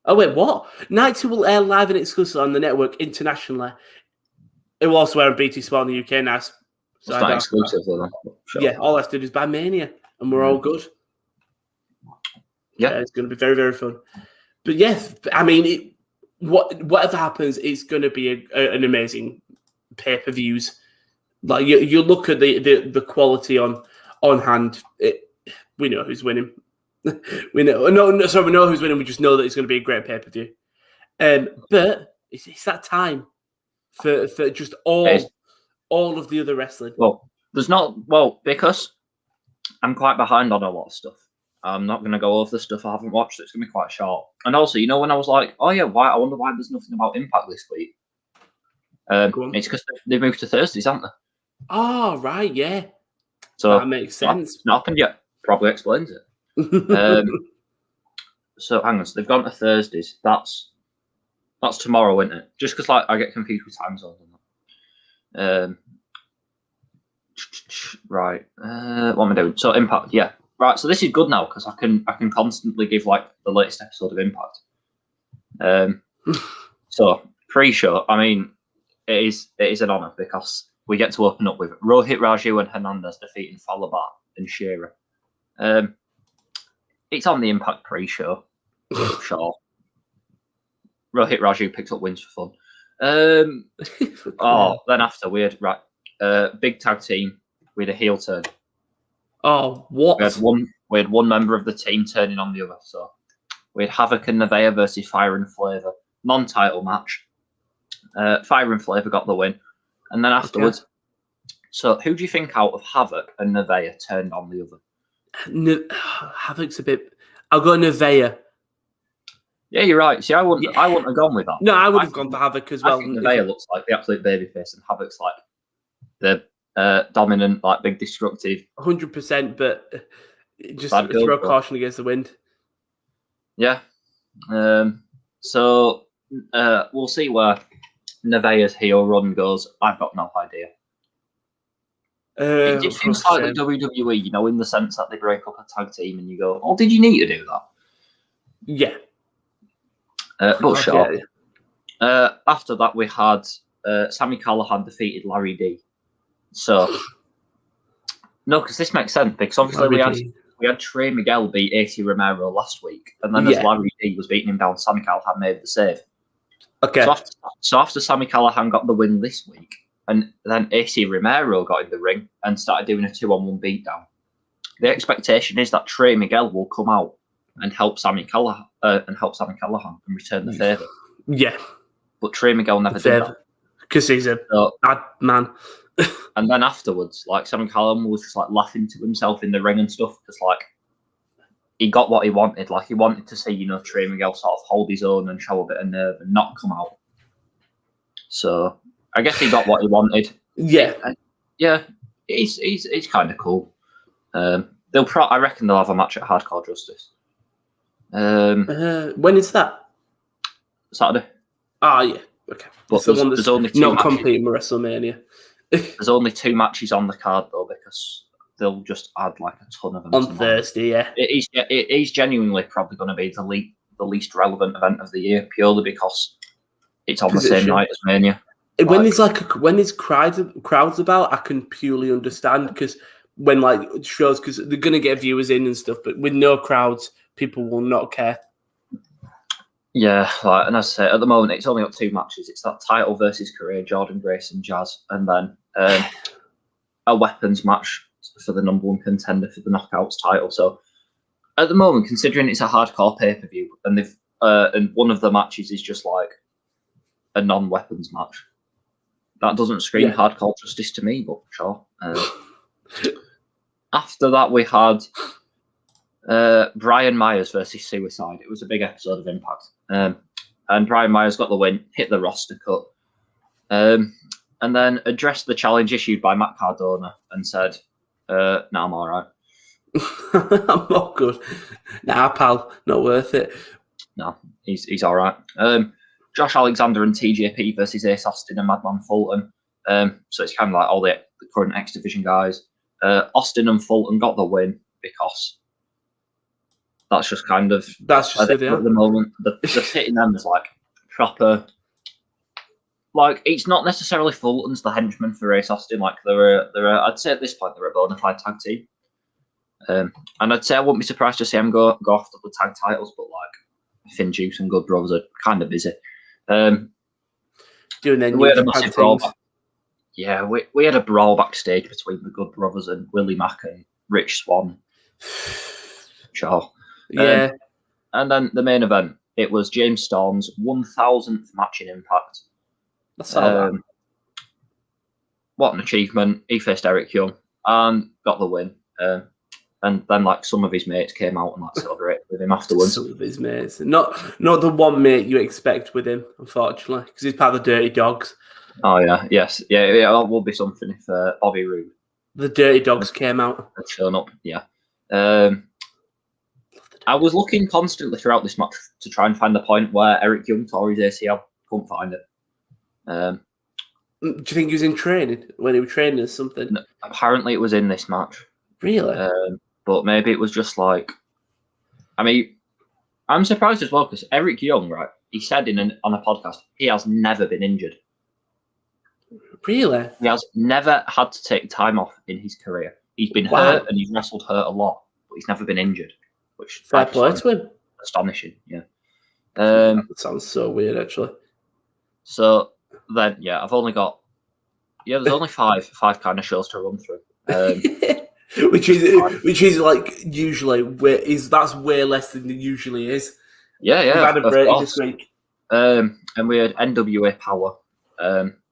Oh, wait, what? Night 2 will air live and exclusively on the network internationally. It will also air on BT Sport in the UK now. So it's not exclusive, though. Sure. Yeah, all I have to do is buy Mania, and we're all good. Yeah. It's going to be very, very fun. But yes, I mean, whatever happens, it's going to be an amazing pay-per-views. Like you look at the quality on hand. We know who's winning. We know who's winning. We just know that it's going to be a great pay-per-view. But it's that time for just all of the other wrestling. Well, because I'm quite behind on a lot of stuff. I'm not going to go over the stuff I haven't watched. So it's going to be quite short. And also, when I was like, oh yeah, why? I wonder why there's nothing about Impact this week. It's because they've moved to Thursdays, haven't they? Oh, right, yeah. So that makes sense. It's not happened yet. Probably explains it. So hang on, so they've gone to Thursdays. That's tomorrow, isn't it? Just because I get confused with time zones and that. Right. What am I doing? So Impact, yeah. Right. So this is good now because I can constantly give the latest episode of Impact. So pre-show, I mean, it is an honor because we get to open up with Rohit Raju and Hernandez defeating Falabar and Shearer. It's on the Impact pre-show. Sure. Rohit Raju picks up wins for fun. Then after we had big tag team with a heel turn. Oh, what? We had one member of the team turning on the other. So we had Havoc and Nevaeh versus Fire and Flavor, non-title match. Fire and Flavor got the win, and then afterwards. Okay. So who do you think out of Havoc and Nevaeh turned on the other? Havoc's a bit. I'll go Nevaeh. Yeah, you're right. See, I wouldn't have gone with that. No, I would have gone for Havoc as well. I think Nevaeh looks like the absolute babyface, and Havoc's like the dominant, big destructive. 100%, but just throw caution against the wind. Yeah. So we'll see where Nevaeh's heel run goes. I've got no idea. It seems like the WWE, in the sense that they break up a tag team and you go, "Oh, did you need to do that?" Yeah. But sure. Yeah. After that, we had Sami Callihan defeated Larry D. So, no, because this makes sense because obviously we had Trey Miguel beat AC Romero last week, and then as Larry D was beating him down, Sami Callihan made the save. Okay. So after Sami Callihan got the win this week, and then AC Romero got in the ring and started doing a 2-on-1 beatdown, the expectation is that Trey Miguel will come out and help Sami Callihan and return the favour. Yeah. But Trey Miguel never did that. Because he's a bad man. And then afterwards, Sami Callihan was just laughing to himself in the ring and stuff because he got what he wanted. He wanted to see, Trey Miguel sort of hold his own and show a bit of nerve and not come out. So I guess he got what he wanted. Yeah. Yeah. It's kind of cool. I reckon they'll have a match at Hardcore Justice. When is that? Saturday. Ah, yeah. Okay. But there's only two not matches. competing with WrestleMania. There's only 2 matches on the card though because they'll just add a ton of them on Thursday. Yeah, it is genuinely probably going to be the least relevant event of the year purely because it's on the same night as Mania. When there's crowds about, I can purely understand because when shows because they're going to get viewers in and stuff, but with no crowds, people will not care. Yeah, and as I say, at the moment, it's only got 2 matches. It's that title versus career, Jordan Grace and Jazz, and then a weapons match for the number 1 contender for the Knockouts title. So at the moment, considering it's a hardcore pay-per-view, and they've and one of the matches is just a non-weapons match, that doesn't scream hardcore justice to me, but sure. After that, we had Brian Myers versus Suicide. It was a big episode of Impact. And Brian Myers got the win, hit the roster cut. And then addressed the challenge issued by Matt Cardona and said, "No, I'm all right. I'm not good. Nah, pal, not worth it. No, he's all right." Josh Alexander and TJP versus Ace Austin and Madman Fulton. So it's kind of like all the current X Division guys. Austin and Fulton got the win because that's just kind of that's just at the moment. The hitting them is like proper. Like, it's not necessarily Fulton's the henchman for Ace Austin. Like, they're I'd say at this point they're a bona fide tag team. And I'd say I wouldn't be surprised to see them go after the tag titles, but like Finn Juice and Good Brothers are kind of busy. Doing their we had a massive brawl. Yeah, we had a brawl backstage between the Good Brothers and Willie Mack and Rich Swann. Sure. Yeah. And then the main event, it was James Storm's 1000th match in Impact. That's all right. What an achievement. He faced Eric Young and got the win. And then like some of his mates came out and like celebrated with him afterwards. Some of his mates. Not the one mate you expect with him, unfortunately, because he's part of the Dirty Dogs. Oh, yeah. Yes. Yeah, it will be something if Bobby Roode. The Dirty Dogs came out. Shown up, yeah. I was looking constantly throughout this match to try and find the point where Eric Young tore his ACL. Couldn't find it. Do you think he was in training when he was training or something? No, apparently, it was in this match. Really? But maybe it was just like. I mean, I'm surprised as well because Eric Young, right? He said on a podcast he has never been injured. Really? He has never had to take time off in his career. He's been hurt and he's wrestled hurt a lot, but he's never been injured. Which fair play to him. Astonishing, yeah. That sounds so weird, actually. So then, yeah, I've only got there's only five kind of shows to run through, which is like usually that's way less than it usually is. Yeah, We've had a break this week. And we had NWA Power.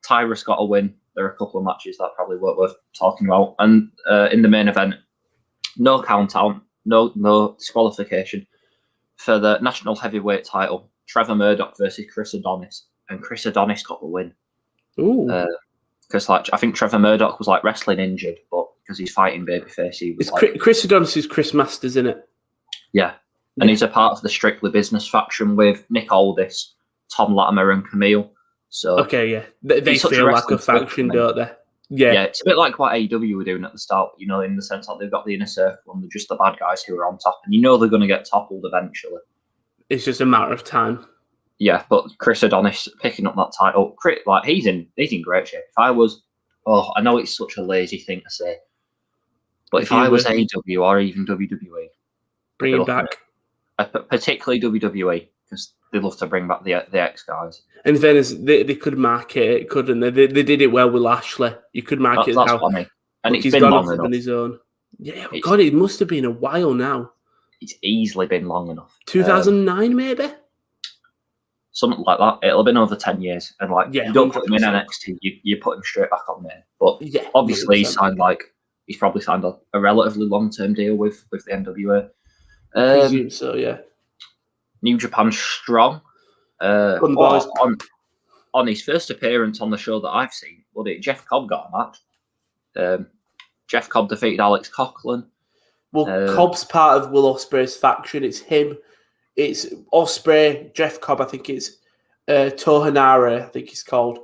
Tyrus got a win. There are a couple of matches that probably weren't worth talking about, and in the main event, no countdown, no disqualification for the national heavyweight title. Trevor Murdoch versus Chris Adonis. And Chris Adonis got the win. Ooh. Because like I think Trevor Murdoch was like wrestling injured, but because he's fighting babyface, he was Chris Adonis is Chris Masters, isn't it? Yeah. And he's a part of the Strictly Business faction with Nick Aldis, Tom Latimer, and Camille. So okay, yeah, they feel like a faction, don't they? Yeah, it's a bit like what AEW were doing at the start. You know, in the sense that they've got the inner circle and they're just the bad guys who are on top, and you know they're going to get toppled eventually. It's just a matter of time. Yeah, but Chris Adonis picking up that title, like he's in great shape. If I was, I know it's such a lazy thing to say, but if I was AEW or even WWE, bring him back, particularly WWE, because they love to bring back the X guys. And in fairness, they could market it, couldn't they? They did it well with Lashley. You could market it. That's what I mean. And he's been long enough on his own. Yeah, God, it must have been a while now. It's easily been long enough. 2009, maybe. Something like that. It'll have been over 10 years. And like, you don't 100%. Put him in NXT, you put him straight back on there. But yeah, obviously, he's probably signed a relatively long-term deal with the NWA. I presume so, yeah. New Japan Strong. On his first appearance on the show that I've seen, Jeff Cobb got a match. Jeff Cobb defeated Alex Coughlin. Well, Cobb's part of Will Ospreay's faction. It's him. It's Ospreay, Jeff Cobb, I think it's Tohanare, I think he's called,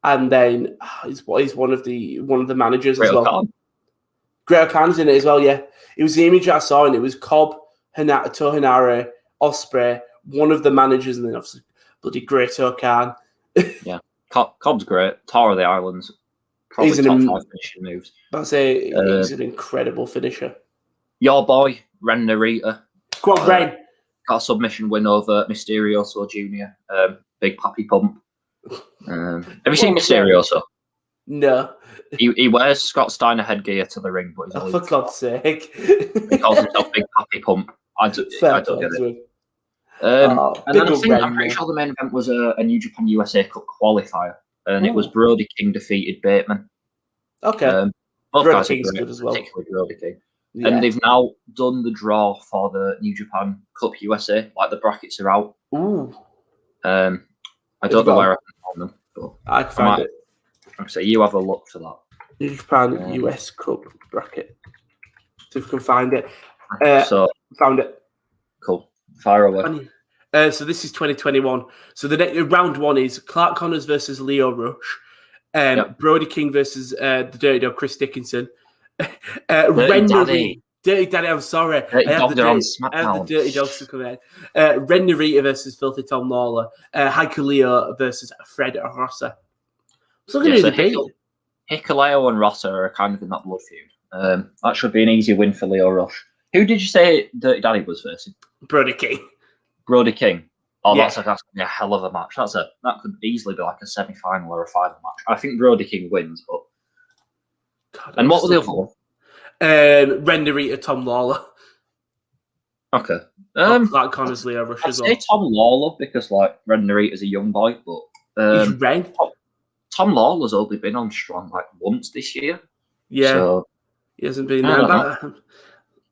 and then he's one of the managers Great as well. Khan. Great Khan's in it as well. Yeah, it was the image I saw, and it was Cobb, Tohanare, Ospreay, one of the managers, and then obviously bloody Great Khan. Yeah, Cobb's great. Tower of the Islands, probably top 5 finishing moves. He's an incredible finisher. Your boy Ren Narita. Come on, Ren. Got a submission win over Mysterioso Jr. Big Pappy Pump. Have you seen Mysterioso? No. He wears Scott Steiner headgear to the ring, but he's for God's sake. He calls himself Big Pappy Pump. I don't get it. And then I'm pretty sure the main event was a New Japan USA Cup qualifier, and it was Brody King defeated Bateman. Okay. Both Brody guys King's are great, good as well. Particularly Brody King. Yeah. And they've now done the draw for the New Japan Cup USA. Like the brackets are out. Ooh. I don't know where I can find them. But I can find it. So you have a look for that. New Japan US Cup bracket. See if we can find it. Found it. Cool. Fire away. So this is 2021. So the next round one is Clark Connors versus Leo Rush. Brody King versus the Dirty Dog Chris Dickinson. Dirty Daddy, I'm sorry. I have the Dirty Dogs to come in. Ren Narita versus Filthy Tom Lawler. Heiko Leo versus Fred Rossa. So Hikuleo and Rossa are kind of in that blood feud. That should be an easy win for Leo Rush. Who did you say Dirty Daddy was versus? Brody King. Brody King. Oh, that's going to be a hell of a match. That could easily be like a semi-final or a final match. I think Brody King wins, but... God, and what was the other one? Ren Narita, Tom Lawler. Okay. Clark Connors, Leo Rush as well. I'd say Tom Lawler because like Ren Narita's a young boy, but he's Ren. Tom Lawler's only been on Strong like once this year. Yeah, so, he hasn't been there.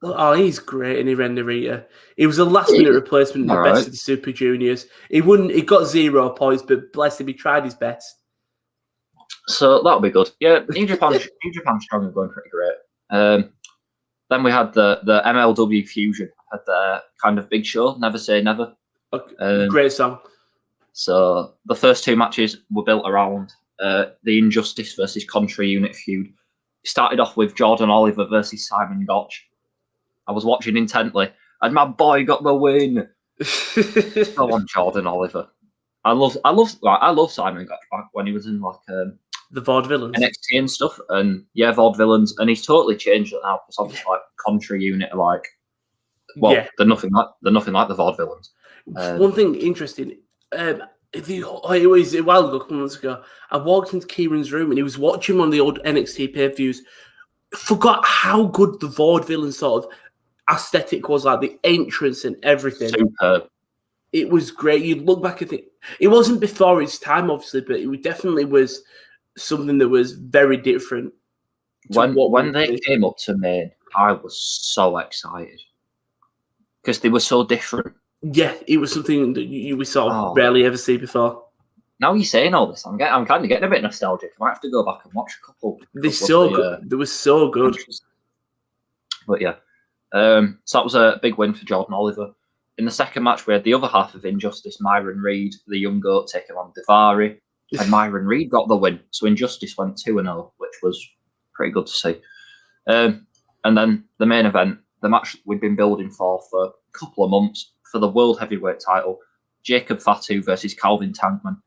Oh, he's great, and he Ren Narita. He was a last-minute replacement in the best of the Super Juniors. He got 0 points, but bless him, he tried his best. So that'll be good. Yeah, New Japan Strong are going pretty great. Then we had the MLW Fusion had their kind of big show, Never Say Never. Okay. Great song. So the first 2 matches were built around the Injustice versus Contra Unit feud. It started off with Jordan Oliver versus Simon Gotch. I was watching intently, and my boy got the win. Go on, Jordan Oliver. I love Simon Gotch back when he was in like the Vaudevillains, NXT and stuff, and Vaudevillains, and he's totally changed it now because obviously like Contra Unit are they're nothing like the Vaudevillains. One thing interesting, it was a while ago, a couple months ago. I walked into Kieran's room and he was watching one of the old NXT pay-per-views. Forgot how good the Vaudevillain sort of aesthetic was, like the entrance and everything. Superb. It was great. You'd look back and think it wasn't before its time, obviously, but it definitely was something that was very different. When they came up to main, I was so excited because they were so different. Yeah, it was something that we sort of rarely ever see before. Now you're saying all this, I'm kind of getting a bit nostalgic. I might have to go back and watch a couple. They're so good. They were so good. But yeah, so that was a big win for Jordan Oliver. In the second match, we had the other half of Injustice, Myron Reed, the young goat, taking on Daivari, and Myron Reed got the win. So Injustice went 2-0, which was pretty good to see. And then the main event, the match we'd been building for a couple of months for the World Heavyweight title, Jacob Fatu versus Calvin Tankman.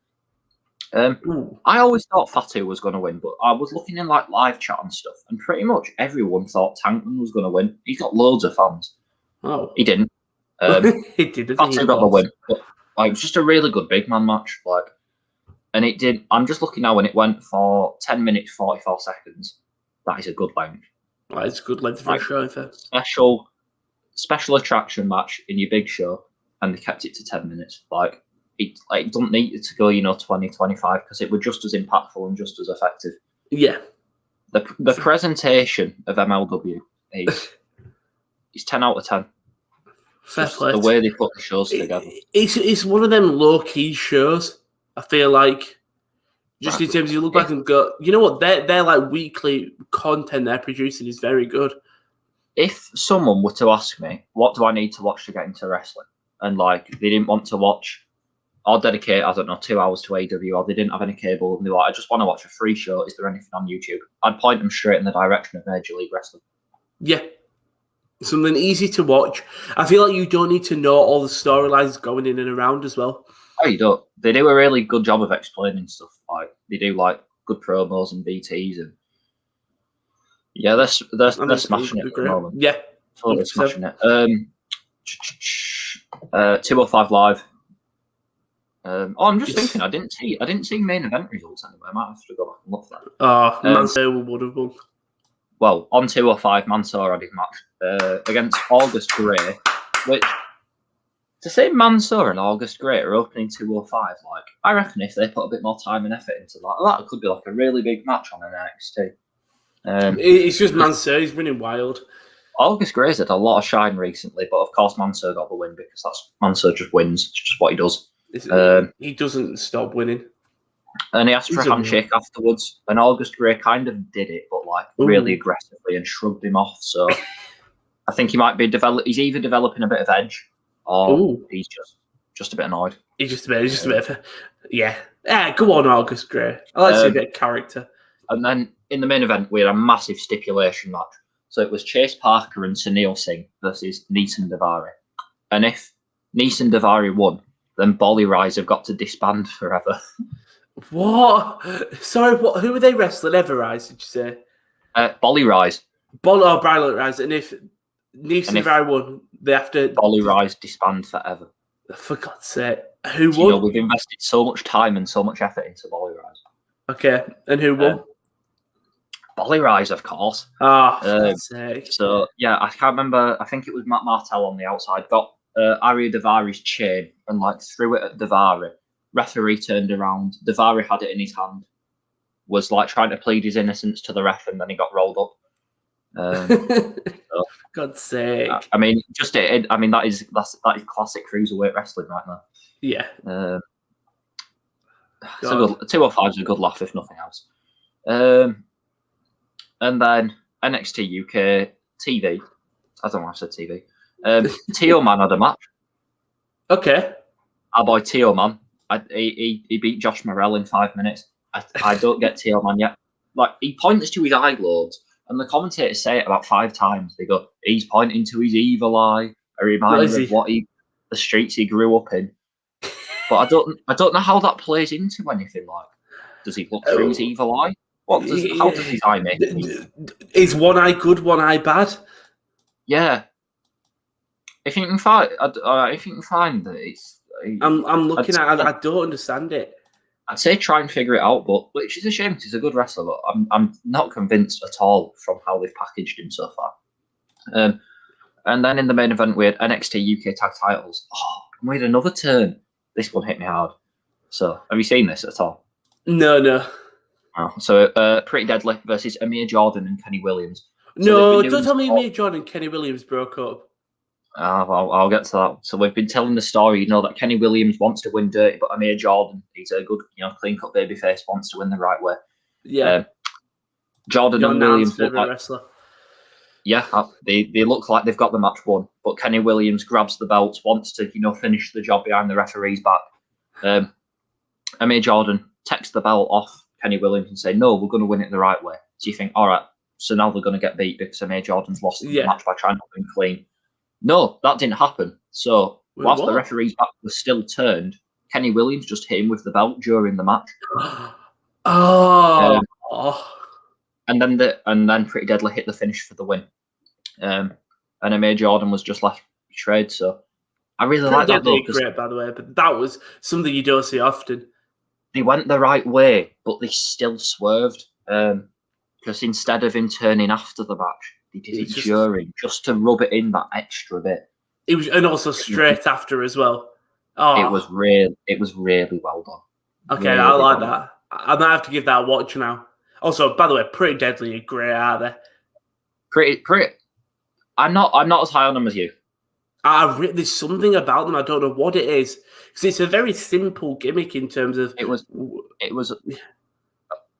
I always thought Fatu was going to win, but I was looking in like live chat and stuff, and pretty much everyone thought Tankman was going to win. He's got loads of fans. Oh, he didn't. He didn't. Fatu got the win. But, it was just a really good big man match. And it did. I'm just looking now, and it went for 10 minutes 44 seconds. That is a good length. That is a good length for a show. Special attraction match in your big show, and they kept it to 10 minutes. It doesn't need it to go, 20, 25, because it was just as impactful and just as effective. Yeah. The presentation of MLW is 10 out of 10. Fair play. The way they put the shows together. It's one of them low-key shows, I feel like. Just in terms of you look back and go, you know what, their like weekly content they're producing is very good. If someone were to ask me, what do I need to watch to get into wrestling? And they didn't want to watch or dedicate, 2 hours to AEW, or they didn't have any cable, and they were like, I just want to watch a free show. Is there anything on YouTube? I'd point them straight in the direction of Major League Wrestling. Yeah. Something easy to watch. I feel like you don't need to know all the storylines going in and around as well. Oh, you don't. They do a really good job of explaining stuff. They do good promos and BTs, and they're smashing it at the moment. Yeah, totally smashing it. 205 Live. I'm just thinking. I didn't see main event results anyway. I might have to go back and look for that. Oh, Mansoor would have won. Well, on 205, Mansoor had his match against August Gray, which, to say Mansoor and August Gray are opening 205, I reckon if they put a bit more time and effort into that could be a really big match on NXT. It's just Mansoor, he's winning wild. August Gray's had a lot of shine recently, but of course Mansoor got the win because Mansoor just wins. It's just what he does. He doesn't stop winning. And he asked for a handshake afterwards. And August Grey kind of did it, but like really aggressively, and shrugged him off. So I think he might be he's either developing a bit of edge, or he's just a bit annoyed. He's just a bit of yeah. Go on, August Grey. I like to see a bit of character. And then in the main event, we had a massive stipulation match. So it was Chase Parker and Sunil Singh versus Nxt and Daivari. And if Nxt and Daivari won, then Bolly Rise have got to disband forever. What? Sorry, what? Who were they wrestling? Everrise, did you say? Bolly Rise. Bolly Rise. And if Nxt and Daivari won, they have to... Bolly Rise disband forever. For God's sake. Who won? We've invested so much time and so much effort into Bolly Rise. Okay, and who won? Bolly Rise, of course. For God's sake. So, yeah, I can't remember. I think it was Matt Martel on the outside. Got Arya Daivari's chain and, like, threw it at Daivari. Referee turned around. Daivari had it in his hand. Was, like, trying to plead his innocence to the ref, and then he got rolled up. So, God's sake. I mean, that is classic cruiserweight wrestling right now. Yeah. So 205 is a good laugh, if nothing else. And then NXT UK TV. I don't know why I said TV. Tio Man had a match. Okay. Our boy Tio Man. He beat Josh Morrell in 5 minutes. I don't get Tio Man yet. Like, he points to his eye loads, and the commentators say it about 5 times. They go, he's pointing to his evil eye, a reminder of the streets he grew up in. But I don't know how that plays into anything. Like, does he look through his evil eye? How does his eye make it? Is one eye good, one eye bad? Yeah. If you can find that it's, I'm looking at it. I don't understand it. I'd say try and figure it out, but which is a shame because he's a good wrestler. But I'm not convinced at all from how they've packaged him so far. And then in the main event we had NXT UK Tag Titles. And we had another turn. This one hit me hard. So have you seen this at all? No. Oh, so Pretty Deadly versus Amir Jordan and Kenny Williams. So don't tell me Amir Jordan and Kenny Williams broke up. I'll get to that. So we've been telling the story, that Kenny Williams wants to win dirty, but Amir Jordan, he's a good, clean-cut babyface, wants to win the right way. Yeah. Jordan and Williams look like wrestler. Yeah, they look like they've got the match won, but Kenny Williams grabs the belts, wants to, finish the job behind the referee's back. Amir Jordan takes the belt off Kenny Williams and say, no, we're going to win it the right way. So you think, all right, so now they're going to get beat because Amir Jordan's lost the match by trying to win clean. No, that didn't happen. So whilst the referee's back was still turned, Kenny Williams just hit him with the belt during the match. And then Pretty Deadly hit the finish for the win. And Amir Jordan was just left betrayed. So I really like that though. Great, by the way, but that was something you don't see often. They went the right way, but they still swerved. Because instead of him turning after the match, they did it during, just to rub it in that extra bit. It was, and also straight after as well. It was really well done. Okay, really I like that. I might have to give that a watch now. Also, by the way, Pretty Deadly are great, aren't they? Pretty. I'm not as high on them as you. There's something about them. I don't know what it is because it's a very simple gimmick in terms of it was.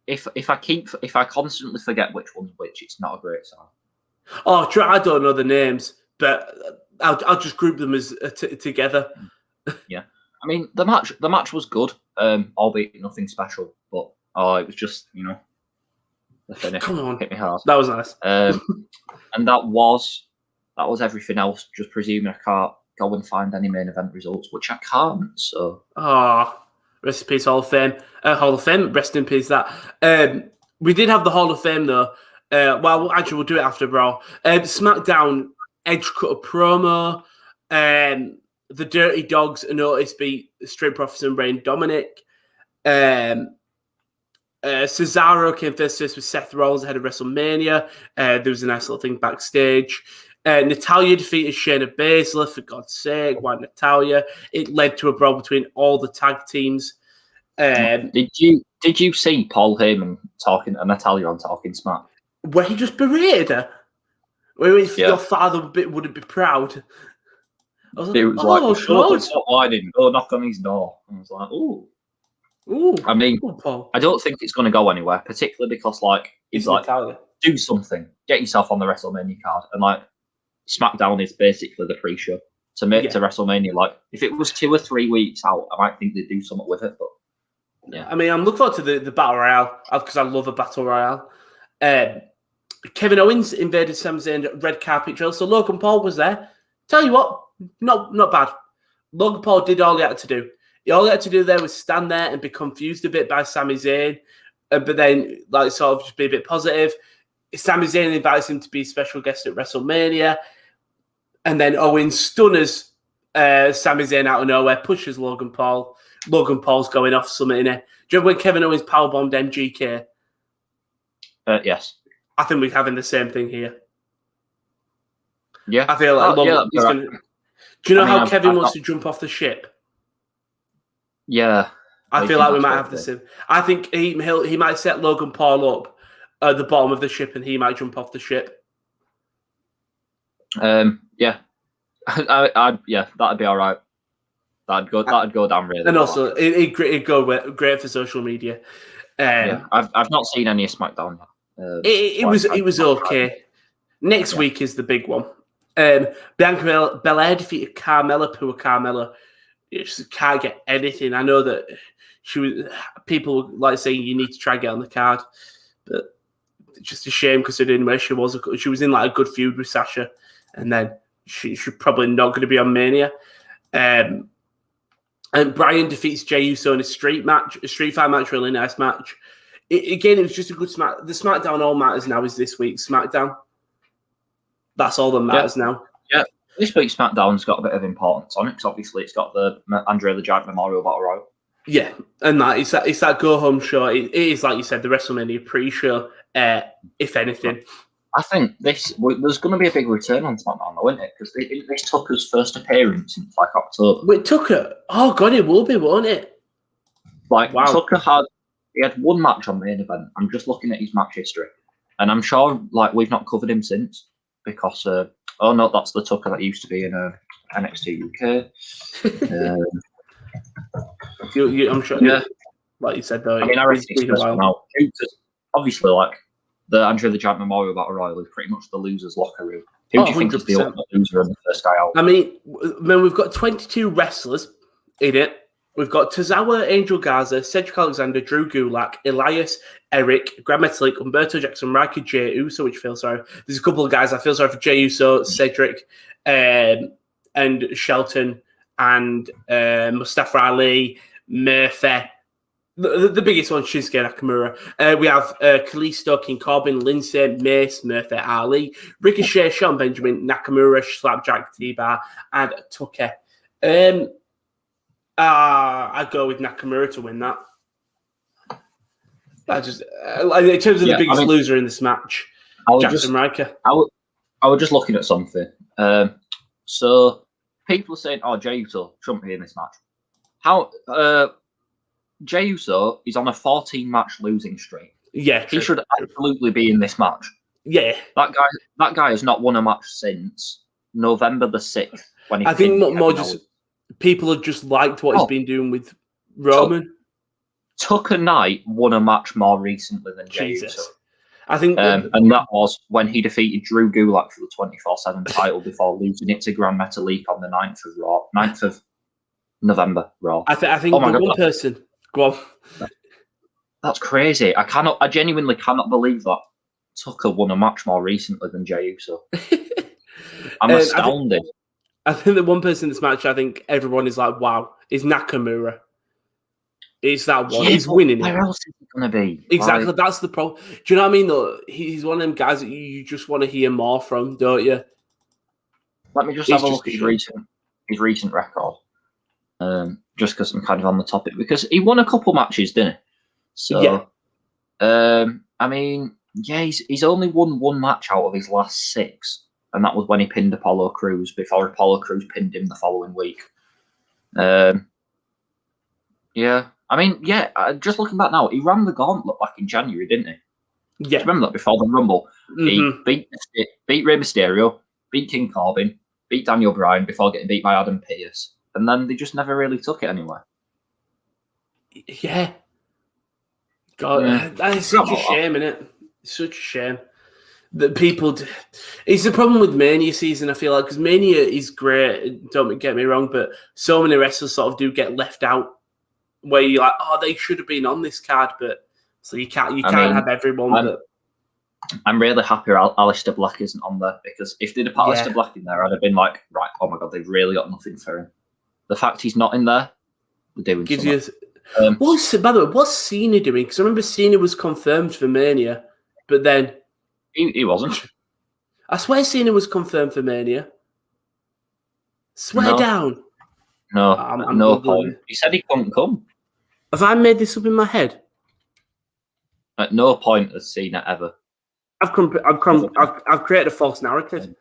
If I constantly forget which one's which, it's not a great song. I don't know the names, but I'll just group them as together. Yeah, I mean the match was good, albeit nothing special, but it was just the finish. Come on, hit me hard. That was nice. And that was everything else. Just presuming I can't go and find any main event results, which I can't. So rest in peace, Hall of Fame. Hall of Fame, rest in peace. That we did have the Hall of Fame though. Well, actually, we'll do it after Brawl. SmackDown, Edge cut a promo. The Dirty Dogs and Otis beat Street Profits and Reign Dominic. Cesaro came first with Seth Rollins ahead of WrestleMania. There was a nice little thing backstage. Natalya defeated Shayna Baszler, for God's sake. Why Natalya? It led to a brawl between all the tag teams. Did you see Paul Heyman talking and Natalya on Talking Smack? Where he just berated her? Your father wouldn't be proud. It was like, stop whining, go knock on his door. I was like, ooh. Ooh, I mean, I don't think it's going to go anywhere, particularly because he's like, do something, get yourself on the WrestleMania card, and SmackDown is basically the pre-show to WrestleMania. If it was 2 or 3 weeks out, I might think they'd do something with it. But yeah, I mean, I'm looking forward to the Battle Royale because I love a Battle Royale. Kevin Owens invaded Sami Zayn red carpet drill, so Logan Paul was there. Tell you what, not bad. Logan Paul did all he had to do. All he had to do there was stand there and be confused a bit by Sami Zayn, but then sort of just be a bit positive. Sami Zayn invites him to be a special guest at WrestleMania, and then Owens stunners Sami Zayn out of nowhere, pushes Logan Paul. Logan Paul's going off something in it. Do you remember when Kevin Owens powerbombed MGK? Yes. I think we're having the same thing here. Yeah. I feel like Logan is going to... Do you know how Kevin wants to jump off the ship? Yeah. I feel like we might have the same. I think he might set Logan Paul up at the bottom of the ship and he might jump off the ship. Yeah. Yeah, that'd be all right. That'd go down really. And also, it'd go great for social media. Yeah, I've not seen any of SmackDown. It was okay. Next week is the big one. Bianca Belair defeated Carmella. Poor Carmella. You just can't get anything. I know that people like saying you need to try and get on the card, but it's just a shame considering where she was. She was in a good feud with Sasha, and then she's probably not going to be on Mania. And Bryan defeats Jey Uso in a street fight match, really nice match. It was just a good smack. The SmackDown all matters now is this week's SmackDown. That's all that matters now. Yeah, this week's SmackDown's got a bit of importance on it because obviously it's got the Andre the Giant Memorial Battle Royal. Yeah, and it's that go home show. It is like you said, the WrestleMania pre-show. If anything, I think there's going to be a big return on SmackDown, though, isn't it? Because this Tucker's first appearance since October. Wait, Tucker? Oh God, it will be, won't it? Wow. Tucker had one match on main event. I'm just looking at his match history, and I'm sure we've not covered him since because oh no, that's the Tucker that used to be in NXT UK. I'm sure. Yeah, like you said though. I mean, I reckon it's been a while. Obviously, the Andre the Giant Memorial Battle Royal is pretty much the loser's locker room. Who do you think is the ultimate loser and the first guy out? I mean, we've got 22 wrestlers in it. We've got Tozawa, Angel Garza, Cedric Alexander, Drew Gulak, Elias, Eric, Graham Metalik, Humberto Jackson, Riker, Jey Uso, which I feel sorry. There's a couple of guys I feel sorry for: Jey Uso, Cedric, and Shelton, and Mustafa Ali, Murphy. The biggest one, Shinsuke Nakamura. We have Kalisto, King Corbin, Lindsay, Mace, Murphy, Ali, Ricochet, Sean Benjamin, Nakamura, Slapjack, T-Bar, and Tucker. I'd go with Nakamura to win that. In terms of the biggest loser in this match, Jackson Riker. I was just looking at something. So people are saying, "Oh, Jey Uso shouldn't be in this match." How? Jey Uso is on a 14-match losing streak. Yeah, he should absolutely be in this match. Yeah, that guy has not won a match since November the 6th. When I think more just people have just liked what he's been doing with Roman. Tucker Knight won a match more recently than Jey Uso. I think, and that was when he defeated Drew Gulak for the 24/7 title before losing it to Grand Metalik on the 9th of November Raw. I think one person. Go on. That's crazy. I genuinely cannot believe that Tucker won a match more recently than Jey Uso. I'm astounded. I think the one person in this match, I think everyone is like, wow, is Nakamura. It's that one. He's winning it. Where else is he going to be? Exactly. That's the problem. Do you know what I mean, though? He's one of them guys that you just want to hear more from, don't you? Let me just have a look at his recent record. Just because I'm kind of on the topic, because he won a couple matches, didn't he? So, I mean, he's only won one match out of his last 6, and that was when he pinned Apollo Crews before Apollo Crews pinned him the following week. I mean, just looking back now, he ran the Gauntlet back in January, didn't he? Yeah. Remember that before the Rumble? Mm-hmm. He beat Rey Mysterio, beat King Corbin, beat Daniel Bryan before getting beat by Adam Pearce. And then they just never really took it anywhere. Yeah. God, that is such a shame, isn't it? Such a shame that people. It's the problem with Mania season, I feel like, because Mania is great. Don't get me wrong, but so many wrestlers sort of do get left out. Where you're like, oh, they should have been on this card, but so you can't have everyone. I'm really happy Aleister Black isn't on there, because if they'd have put Aleister Black in there, I'd have been like, right, oh my god, they've really got nothing for him. The fact he's not in there, they're doing something. By the way, what's Cena doing? Because I remember Cena was confirmed for Mania, but then he wasn't. I swear Cena was confirmed for Mania. Swear down. No, no point. He said he couldn't come. Have I made this up in my head? At no point has Cena ever. I've created a false narrative.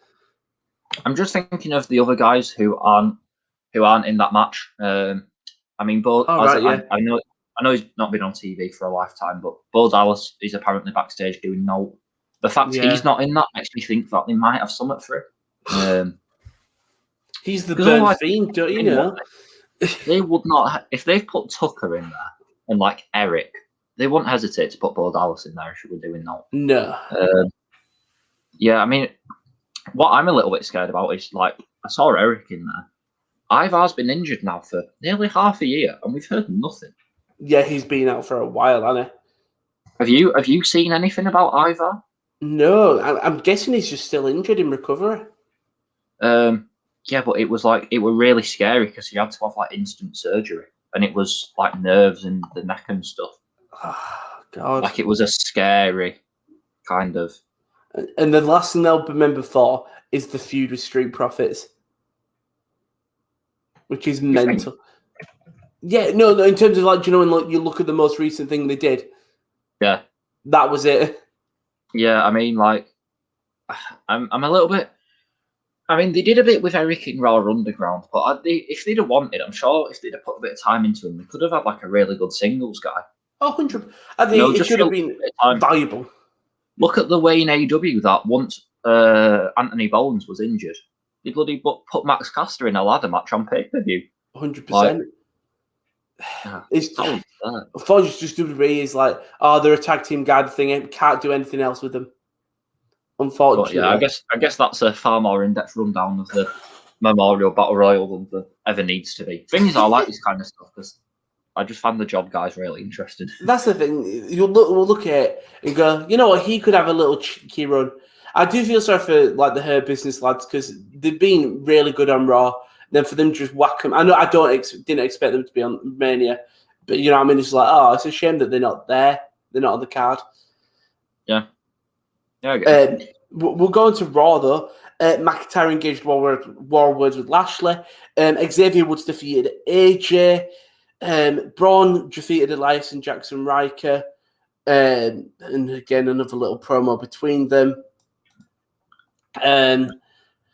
I'm just thinking of the other guys who aren't in that match. I mean, I know he's not been on TV for a lifetime, but Bo Dallas is apparently backstage doing no. The fact he's not in that makes me think that they might have something for him. He's the burn fiend, don't you know? They would not if they put Tucker in there and like Eric, they wouldn't hesitate to put Bo Dallas in there if they were doing that. No. Yeah, I mean, what I'm a little bit scared about is like I saw Eric in there. Ivar's been injured now for nearly half a year, and we've heard nothing. Yeah, he's been out for a while, hasn't he? Have you seen anything about Ivar? No, I'm guessing he's just still injured in recovery. Yeah, but it was really scary because he had to have like instant surgery, and it was like nerves in the neck and stuff. Oh, God. Like it was a scary kind of. And the last thing they'll remember for is the feud with Street Profits, which is mental. Yeah, no, in terms of like, you know, when you look at the most recent thing they did. Yeah, that was it. Yeah, I mean, like, I'm a little bit. I mean, they did a bit with Eric in Raw Underground, but if they'd have wanted, I'm sure if they'd have put a bit of time into him, they could have had like a really good singles guy. Oh, 100%. I think it should have been valuable. Look at the way in AEW that once Anthony Bowens was injured, they bloody put Max Caster in a ladder match on pay-per-view. 100%. It's unfortunately just WWE is like, oh, they're a tag team guide thing, and can't do anything else with them. Unfortunately, but yeah, I guess that's a far more in-depth rundown of the Memorial Battle Royal than there ever needs to be. Thing is, I like this kind of stuff because I just find the job guys really interested. That's the thing. We'll look at it and go, you know what, he could have a little cheeky run. I do feel sorry for like the Her Business lads because they've been really good on Raw. Then for them to just whack them, I know I didn't expect them to be on Mania, but you know what I mean. It's like, oh, it's a shame that they're not there. They're not on the card. Yeah. Yeah. I guess. We'll go into Raw though. McIntyre engaged war words with Lashley. Xavier Woods defeated AJ. Braun defeated Elias and Jackson Riker. And again, another little promo between them.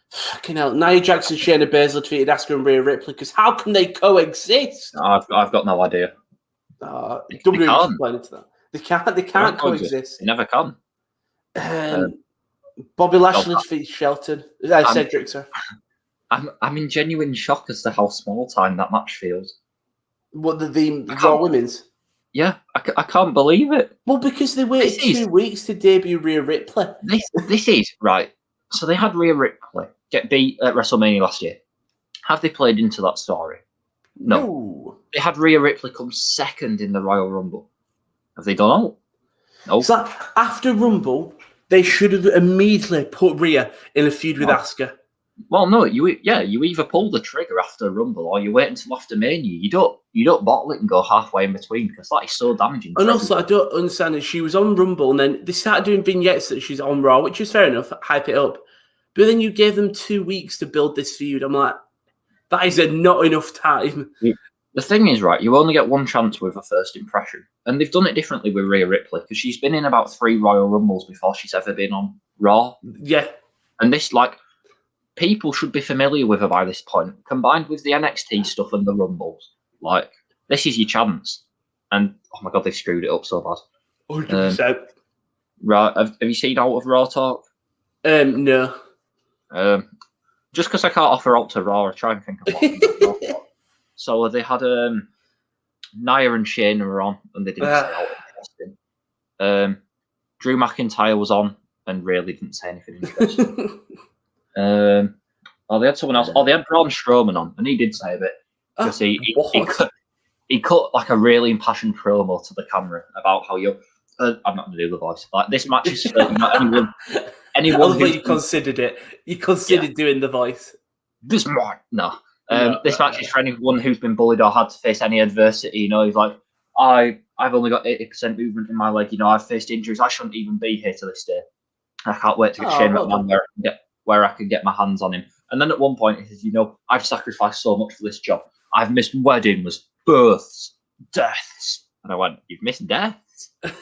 Fucking hell. Nia Jax and Shayna Baszler defeated Asuka and Rhea Ripley because how can they coexist? I've got no idea. WWE explain it to that. They can't coexist. They never can. Bobby Lashley defeats Shelton. Cedric, sir. I'm in genuine shock as to how small time that match feels. What the Raw Women's? Yeah, I can't believe it. Well, because they waited 2 weeks to debut Rhea Ripley. This is right. So they had Rhea Ripley get beat at WrestleMania last year. Have they played into that story? No. They had Rhea Ripley come second in the Royal Rumble. Have they done all? No. So after Rumble, they should have immediately put Rhea in a feud with Asuka. Well, no, you either pull the trigger after Rumble or you wait until after Mania. You don't bottle it and go halfway in between because that is so damaging. And also, I don't understand that she was on Rumble and then they started doing vignettes that she's on Raw, which is fair enough, hype it up. But then you gave them 2 weeks to build this feud. I'm like, that is not enough time. The thing is, right, you only get one chance with a first impression. And they've done it differently with Rhea Ripley because she's been in about 3 Royal Rumbles before she's ever been on Raw. Yeah. And this, like, people should be familiar with her by this point, combined with the NXT stuff and the Rumbles. Like, this is your chance. And, oh my God, they screwed it up so bad. 100%. Right, have you seen Out of Raw talk? No. Just because I can't offer out to Raw, I try and think of what. So they had Nia and Shayna were on, and they didn't say out interesting. Drew McIntyre was on, and really didn't say anything interesting. They had someone else. They had Braun Strowman on, and he did say a bit. Because he cut like a really impassioned promo to the camera about how you're. I'm not going to do the voice. Like this match is for anyone. Anyone who considered it. You considered doing the voice. This match, no. This match is for anyone who's been bullied or had to face any adversity. You know, he's like, I've only got 80% movement in my leg. You know, I've faced injuries. I shouldn't even be here to this day. I can't wait to get Shane McMahon where I can get my hands on him. And then at one point he says, you know, I've sacrificed so much for this job. I've missed weddings, births, deaths. And I went, you've missed deaths? I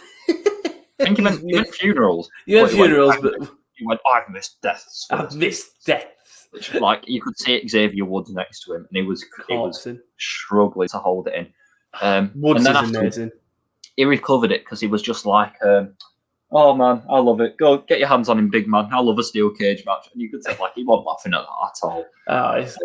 think you meant funerals. You meant funerals, but you went, I've missed deaths. I've missed deaths. Which, like, you could see Xavier Woods next to him, and he was struggling to hold it in. Woods is amazing. He recovered it because he was just like, oh man, I love it. Go get your hands on him, big man. I love a steel cage match. And you could say, like, he wasn't laughing at that at all. Oh, it's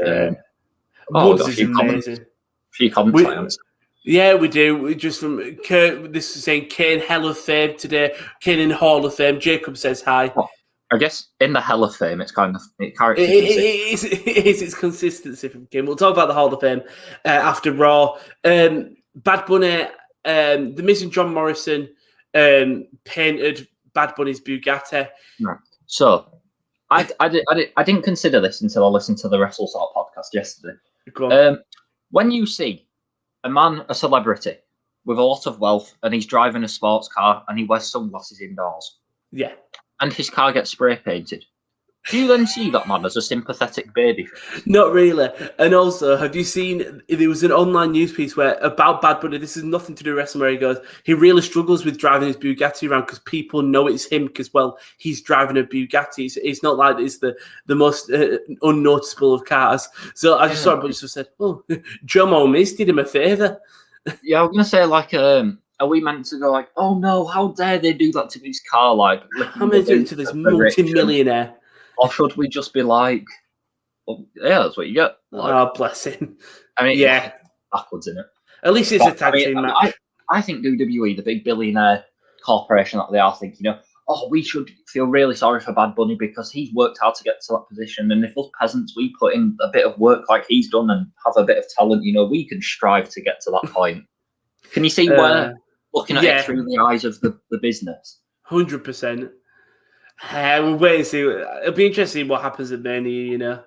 Woods is amazing. A few comments. Yeah, we do. We just from Kurt, this is saying Kane Hall of Fame today. Kane in Hall of Fame. Jacob says hi. Well, I guess in the Hall of Fame, it's kind of it's consistency from Kane. We'll talk about the Hall of Fame after Raw. Bad Bunny, The Miz and John Morrison painted Bad Bunny's Bugatti. Right. So I didn't consider this until I listened to the WrestleSalt podcast yesterday. When you see a man, a celebrity, with a lot of wealth, and he's driving a sports car, and he wears sunglasses indoors. Yeah. And his car gets spray painted. Do you then see that man as a sympathetic baby? Not really. And also, have you seen, there was an online news piece about Bad Bunny, this is nothing to do with wrestling, where he goes, he really struggles with driving his Bugatti around because people know it's him because, well, he's driving a Bugatti. It's not like it's the most unnoticeable of cars. So I just saw it, but just said, oh, Jomo Miz did him a favour. Yeah, I was going to say, like, are we meant to go like, oh no, how dare they do that to his car? Like, how many do it to this multi-millionaire? Or should we just be like, well, yeah, that's what you get. Like, oh, bless him. I mean, yeah, backwards, isn't it? At least it's a tag team match. I think WWE, the big billionaire corporation that they are, think, you know, oh, we should feel really sorry for Bad Bunny because he's worked hard to get to that position. And if us peasants, we put in a bit of work like he's done and have a bit of talent, you know, we can strive to get to that point. Can you see where looking at it through the eyes of the business? 100%. We'll wait and see. It'll be interesting what happens at Mania, you know.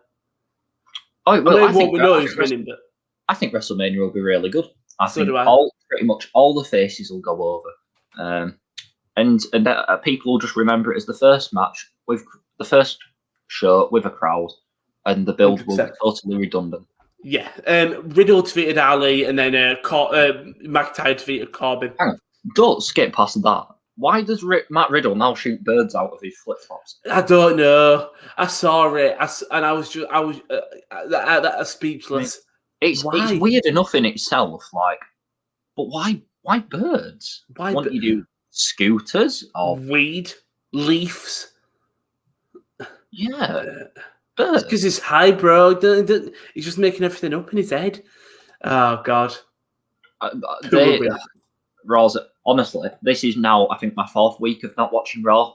Oh, well, I think I think WrestleMania will be really good. I think pretty much all the faces will go over. And people will just remember it as the first match with the first show with a crowd, and the build 100%. Will be totally redundant. Yeah, Riddle defeated Ali, and then McIntyre defeated Corbin. Hang on, don't skip past that. Why does Matt Riddle now shoot birds out of his flip flops? I don't know. I saw it, and I was speechless. I mean, it's weird enough in itself, like, but why birds? Why don't you do scooters or weed, leaves? Yeah, birds. Because he's high, bro. He's just making everything up in his head. Oh God. Raw's, honestly, this is now, I think, my 4th week of not watching Raw.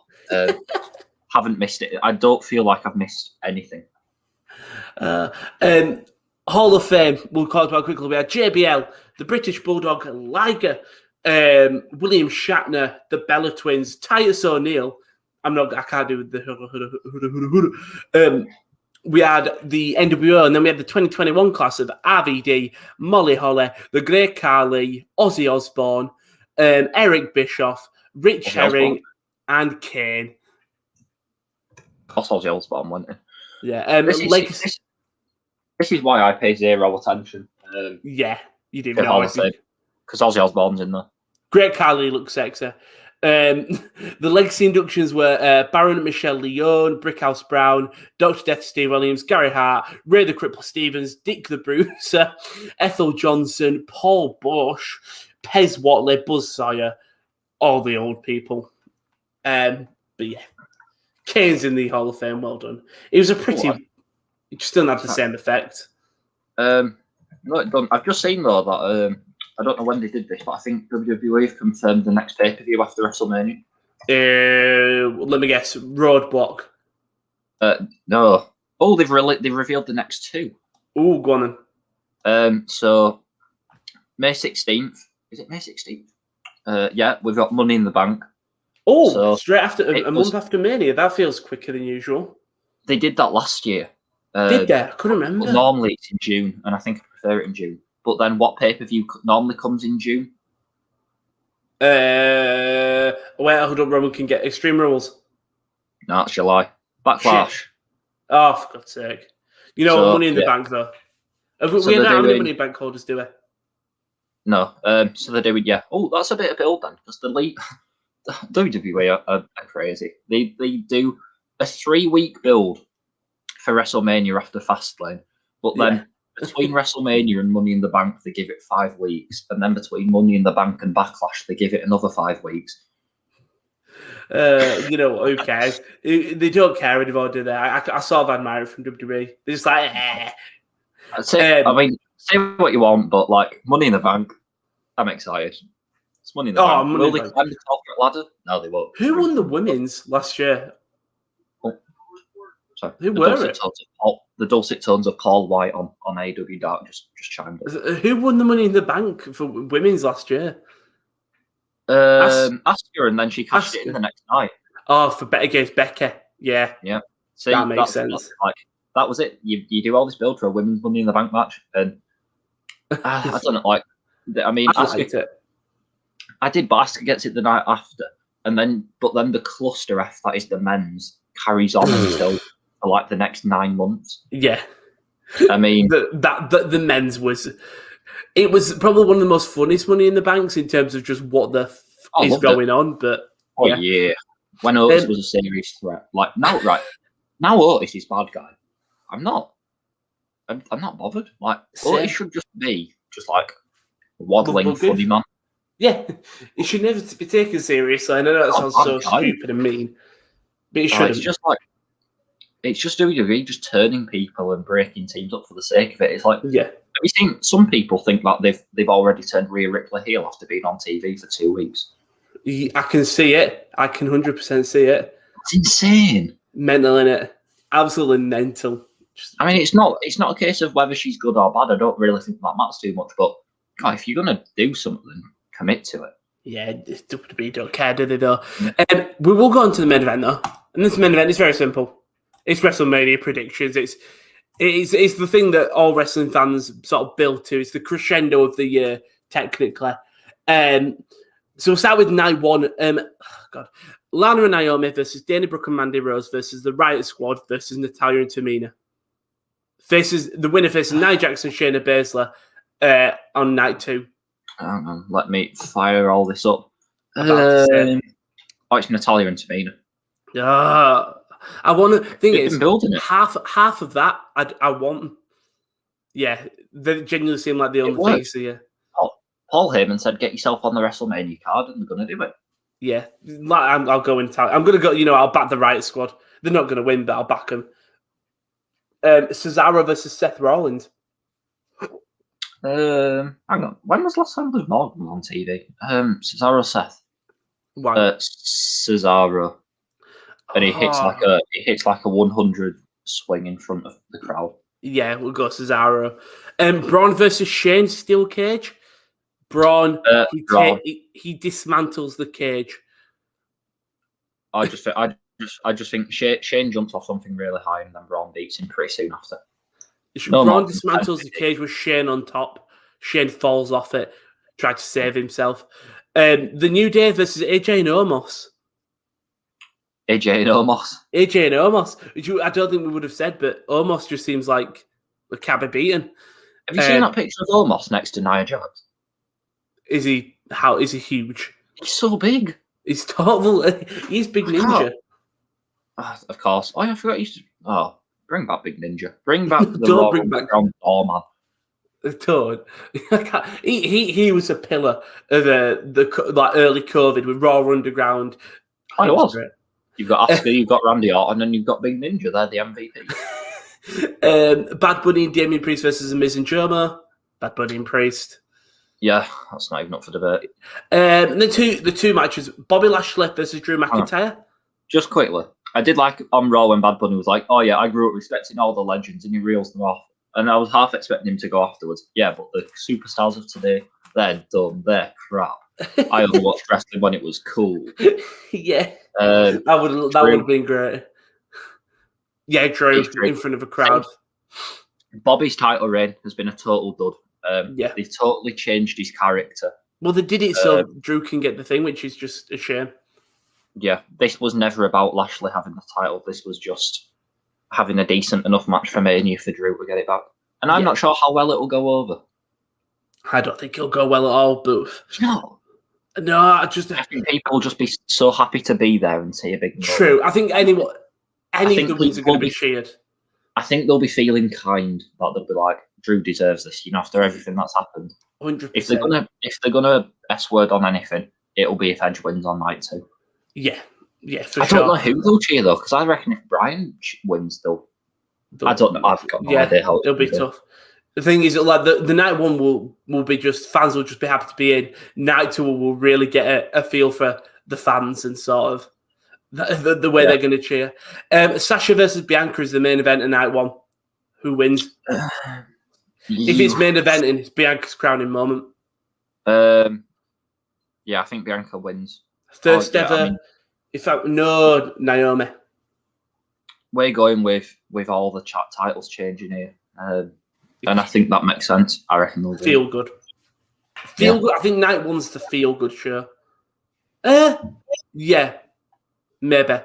Haven't missed it. I don't feel like I've missed anything. Hall of Fame, we'll talk about quickly. We had JBL, the British Bulldog, Liger, William Shatner, the Bella Twins, Titus O'Neil. I can't do the we had the NWO, and then we had the 2021 class of RVD, Molly Holly, the Great Khali, Ozzy Osbourne, Eric Bischoff, Rich Herring, and Kane. Cost Ozzy Osbourne, wasn't it? Yeah. This is why I pay zero attention. Yeah, you didn't know. Because Ozzy Osbourne's in there. Great Khali looks sexy. The legacy inductions were Baron Michelle Leone, Brickhouse Brown, Dr. Death Steve Williams, Gary Hart, Ray the Cripple Stevens, Dick the Bruiser, Ethel Johnson, Paul Bush, Pez Watley, Buzz Sawyer, all the old people. But yeah, Kane's in the Hall of Fame. Well done. It was a pretty. It just doesn't have the same effect. No, it doesn't. I've just seen though that I don't know when they did this, but I think WWE have confirmed the next pay-per-view after WrestleMania. Let me guess. Roadblock. No. Oh, they've revealed the next two. Oh, go on then. So May 16th. Is it May 16th? Yeah, we've got Money in the Bank. Oh, so straight after a month after Mania. That feels quicker than usual. They did that last year. Did they? I couldn't remember. Well, normally it's in June, and I think I prefer it in June. But then what pay-per-view normally comes in June? Wait, hold up, Roman can get Extreme Rules. No, it's July. Backlash. Shit. Oh, for God's sake. You know, so, Money in the Bank, though. We don't have any Money in Bank holders, do we? No. So they're doing, Oh, that's a bit of build then, because the league... WWE are crazy. They do a 3-week build for WrestleMania after Fastlane, but then between WrestleMania and Money in the Bank, they give it 5 weeks, and then between Money in the Bank and Backlash, they give it another 5 weeks. You know, who cares? They don't care anymore, do they? I saw Van Myron from WWE. They're just like, eh. Say what you want, but like Money in the Bank, I'm excited. It's Money in the Bank. Will they climb the corporate ladder? No, they won't. Who won the women's last year? Sorry, who were it? The dulcet tones of Paul White on AEW Dark just chimed in. Who won the Money in the Bank for women's last year? Asuka, and then she cashed it in the next night. Oh, against Becky. Yeah. Yeah. See, that makes sense. That was it. You do all this build for a women's Money in the Bank match, and I don't know. Like, I mean, I liked it. I did, but Asuka gets it the night after, but then the cluster F that is the men's carries on until for like the next 9 months. Yeah, I mean the men's was probably one of the most funniest Money in the Banks in terms of just what is going on. But yeah, when Otis was a serious threat, like now Otis is bad guy. I'm not bothered. Like Otis should just be like a waddling funny man. Yeah, it should never be taken seriously. I know that sounds so stupid and mean, but it shouldn't. It's just WWE just turning people and breaking teams up for the sake of it. It's like, have you seen some people think that they've already turned Rhea Ripley heel after being on TV for 2 weeks? I can see it. I can 100% see it. It's insane. Mental, innit? Absolutely mental. I mean, it's not a case of whether she's good or bad. I don't really think that matters too much. But God, if you're gonna do something, commit to it. Yeah, WWE don't care, do they, though? We will go on to the main event, though. And this main event is very simple. It's WrestleMania predictions. It's the thing that all wrestling fans sort of build to. It's the crescendo of the year, technically. So we'll start with night one. Lana and Naomi versus Dana Brooke and Mandy Rose versus the Riot Squad versus Natalya and Tamina. The winner faces Nia Jax and Shayna Baszler on night 2. Let me fire all this up. It's Natalya and Tamina. I want to think it's building it. half of that I want. Yeah, they genuinely seem like the only things here. Paul Heyman said, "Get yourself on the WrestleMania card," and they're going to do it. Yeah, I'll go in. I'm going to go. I'll back the Riot Squad. They're not going to win, but I'll back them. Cesaro versus Seth Rollins. Hang on. When was the last time Liv Morgan was on TV? Cesaro, Seth. Cesaro, and he hits like a 100 swing in front of the crowd. Yeah, we'll go Cesaro. Braun versus Shane steel cage. Braun, he dismantles the cage. I just think Shane jumps off something really high and then Braun beats him pretty soon after. Braun dismantles the cage with Shane on top. Shane falls off it, tried to save himself. The New Day versus AJ and Omos. AJ and Omos, which I don't think we would have said, but Omos just seems like a cab of beaten. Have you seen that picture of Omos next to Nia Jax? Is he huge? He's so big. He's tall. He's Big Ninja. Of course. Oh, I forgot bring back Big Ninja. Bring back the Raw Underground Doorman. Don't. He was a pillar of the like early COVID with Raw Underground. It was. Great. You've got Asuka, you've got Randy Orton, and you've got Big Ninja. They're the MVP. Bad Bunny and Damian Priest versus Miz and Jomo. Bad Bunny and Priest. Yeah, that's not even up for debate. The two matches: Bobby Lashley versus Drew McIntyre. Just quickly, I did like on Raw when Bad Bunny was like, "Oh yeah, I grew up respecting all the legends," and he reels them off, and I was half expecting him to go afterwards. Yeah, but the superstars of today, they're done. They're crap. I only watched wrestling when it was cool. Yeah, that would have been great. Yeah, Drew in front of a crowd. Bobby's title reign has been a total dud. They totally changed his character. Well, they did it so Drew can get the thing, which is just a shame. Yeah, this was never about Lashley having the title. This was just having a decent enough match for Mania for Drew to get it back. And I'm not sure how well it will go over. I don't think it'll go well at all, but... No, I think people will just be so happy to be there and see a big... True. I think any of the wins are going to be cheered. I think they'll be feeling kind. That they'll be like, Drew deserves this, after everything that's happened. 100%. If they're gonna S-word on anything, it'll be if Edge wins on night 2. Yeah, for sure. I don't know who they'll cheer though, because I reckon if Bryan wins, I don't know. I've got no idea how it'll be tough. The thing is, like the night 1 will be just fans will just be happy to be in. Night 2 will really get a feel for the fans and sort of the way they're going to cheer. Sasha versus Bianca is the main event of night 1. Who wins? If it's main eventing, it's Bianca's crowning moment. Yeah, I think Bianca wins. First ever. No, Naomi. We're going with all the chat titles changing here, and I think that makes sense. I reckon they'll feel good. Good. I think night 1's the feel good show. Yeah, maybe.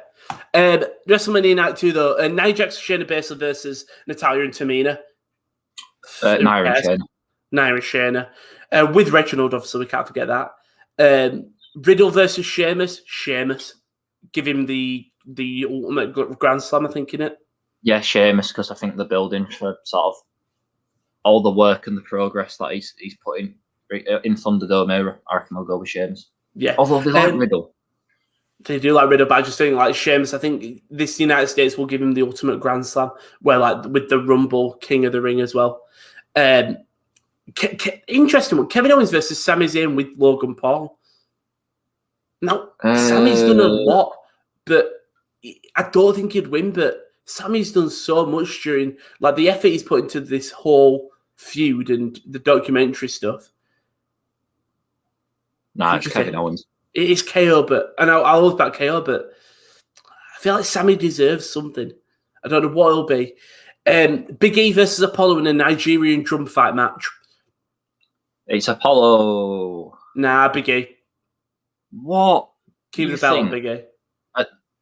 WrestleMania night 2 though. Nia Jax, Shayna Baszler versus Natalya and Tamina. Nia and Shayna. With Reginald, obviously, we can't forget that. Riddle versus Sheamus. Give him the ultimate Grand Slam, I think, innit? Yeah, Sheamus, because I think the building for sort of all the work and the progress that he's putting in Thunderdome era, I reckon I'll go with Sheamus. Yeah. Although they like Riddle. They do like Riddle, but I just think like Sheamus, I think this United States will give him the ultimate Grand Slam, where like with the Rumble, King of the Ring as well. Interesting one. Kevin Owens versus Sami Zayn with Logan Paul. Now, Sammy's done a lot, but I don't think he'd win. But Sammy's done so much during like the effort he's put into this whole feud and the documentary stuff. Nah, it's Kevin Owens. It is KO, but and I love that KO, but I feel like Sammy deserves something. I don't know what it'll be. Big E versus Apollo in a Nigerian drum fight match. It's Apollo. Nah, Big E. What? Keep the belt on Big E.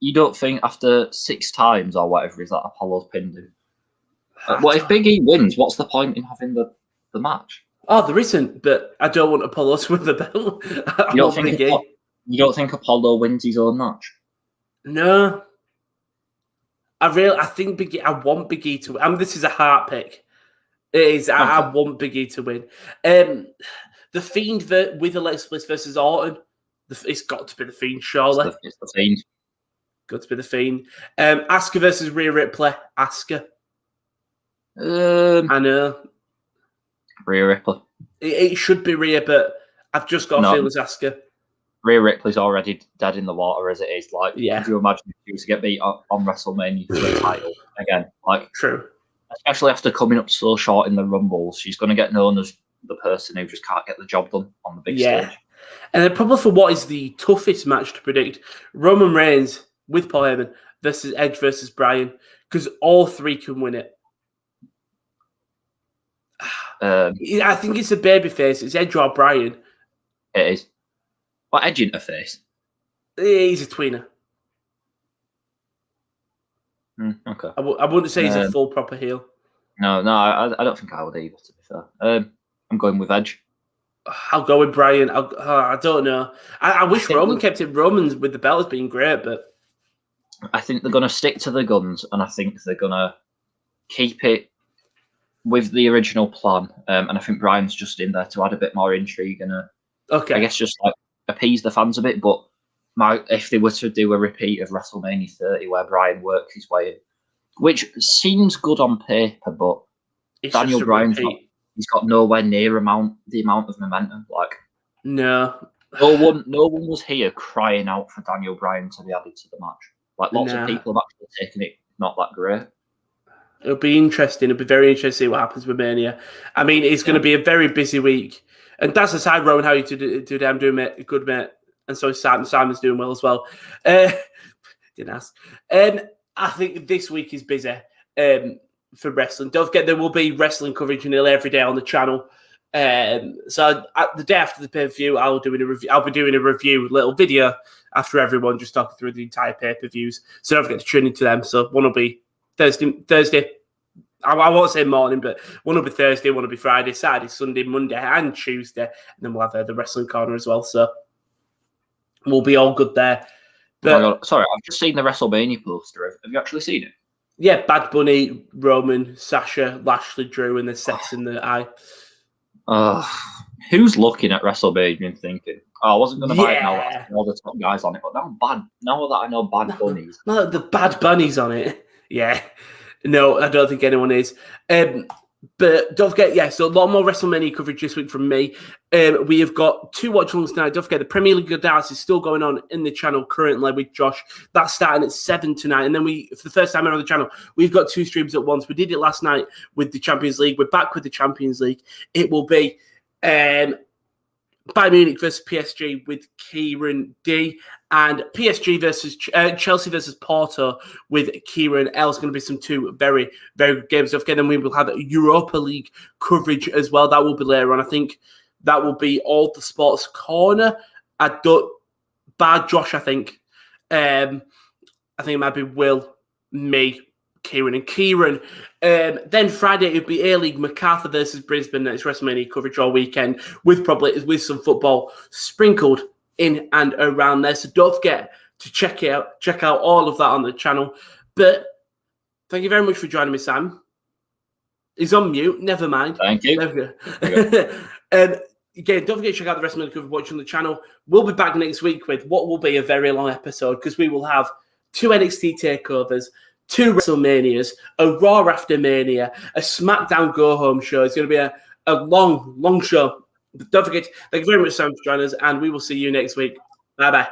You don't think after 6 times or whatever is that Apollo's pinned him? What if Big E wins? What's the point in having the match? Oh, there isn't, but I don't want Apollo to win the belt. You don't think Apollo wins his own match? No. I think Big E. I want Big E to win. I mean, this is a heart pick. It is. Okay. I want Big E to win. The Fiend with Alexa Bliss versus Orton. It's got to be the Fiend, surely. It's the Fiend. Got to be the Fiend. Asuka versus Rhea Ripley. Asuka. I know. Rhea Ripley. It should be Rhea, but I've just got a feel it's Asuka. Rhea Ripley's already dead in the water as it is. Like, could you imagine if she was to get beat on WrestleMania for the title again? Like, true. Especially after coming up so short in the Rumble, she's going to get known as the person who just can't get the job done on the big stage. And then probably for what is the toughest match to predict, Roman Reigns with Paul Heyman versus Edge versus Bryan, because all 3 can win it. I think it's a babyface. It's Edge or Bryan. It is. What, Edge interface? He's a tweener. Okay. I wouldn't say he's a full proper heel. No, I don't think I would either, to be fair. I'm going with Edge. I'll go with Bryan. I don't know. I wish Roman kept it. Roman's with the belt has been great, but I think they're going to stick to the guns, and I think they're going to keep it with the original plan. And I think Bryan's just in there to add a bit more intrigue and I guess just like appease the fans a bit. But if they were to do a repeat of WrestleMania 30 where Bryan worked his way in, which seems good on paper, but Daniel Bryan's he's got nowhere near the amount of momentum. Like, no one was here crying out for Daniel Bryan to be added to the match. Like, lots of people have actually taken it not that great. It'll be interesting. It'll be very interesting to see what happens with Mania. I mean, it's going to be a very busy week. And that's aside, Rowan, how you do. I'm doing it good, mate. And so is Simon. Simon's doing well as well. Didn't ask. I think this week is busy for wrestling. Don't forget, there will be wrestling coverage nearly every day on the channel. So the day after the pay-per-view, I'll be doing a review, little video after everyone, just talking through the entire pay-per-views. So don't forget to tune into them. So one will be Thursday. I won't say morning, but one will be Thursday, one will be Friday, Saturday, Sunday, Monday, and Tuesday. And then we'll have the wrestling corner as well. So we'll be all good there. But, sorry, I've just seen the WrestleMania poster. Have you actually seen it? Yeah, Bad Bunny, Roman, Sasha, Lashley, Drew, and the Seths in the eye. Who's looking at WrestleMania and thinking, I wasn't going to buy it now that all the top guys on it, but now that I know Bad Bunny's. No, the Bad Bunny's on it. Yeah. No, I don't think anyone is. But don't forget, so a lot more WrestleMania coverage this week from me. We have got 2 watch-alongs tonight. Don't forget, the Premier League of Darts is still going on in the channel currently with Josh. That's starting at 7 tonight. And then for the first time ever on the channel, we've got 2 streams at once. We did it last night with the Champions League. We're back with the Champions League. It will be Bayern Munich versus PSG with Kieran D, and PSG versus Chelsea versus Porto with Kieran L. It's going to be some 2 very, very good games. Again, then we will have Europa League coverage as well. That will be later on. I think that will be all the sports corner. Bar Josh, I think. I think it might be Will, me, Kieran and Kieran. Then Friday it would be A-League, Macarthur versus Brisbane. It's WrestleMania coverage all weekend with some football sprinkled in and around there. So don't forget to check out all of that on the channel. But thank you very much for joining me, Sam. He's on mute. Never mind. Thank you. Again, don't forget to check out the WrestleMania coverage watch on the channel. We'll be back next week with what will be a very long episode because we will have 2 NXT takeovers, 2 WrestleManias, a Raw after Mania, a SmackDown Go Home show. It's going to be a long, long show. But don't forget, thank you very much, Sam, for joining us, and we will see you next week. Bye-bye.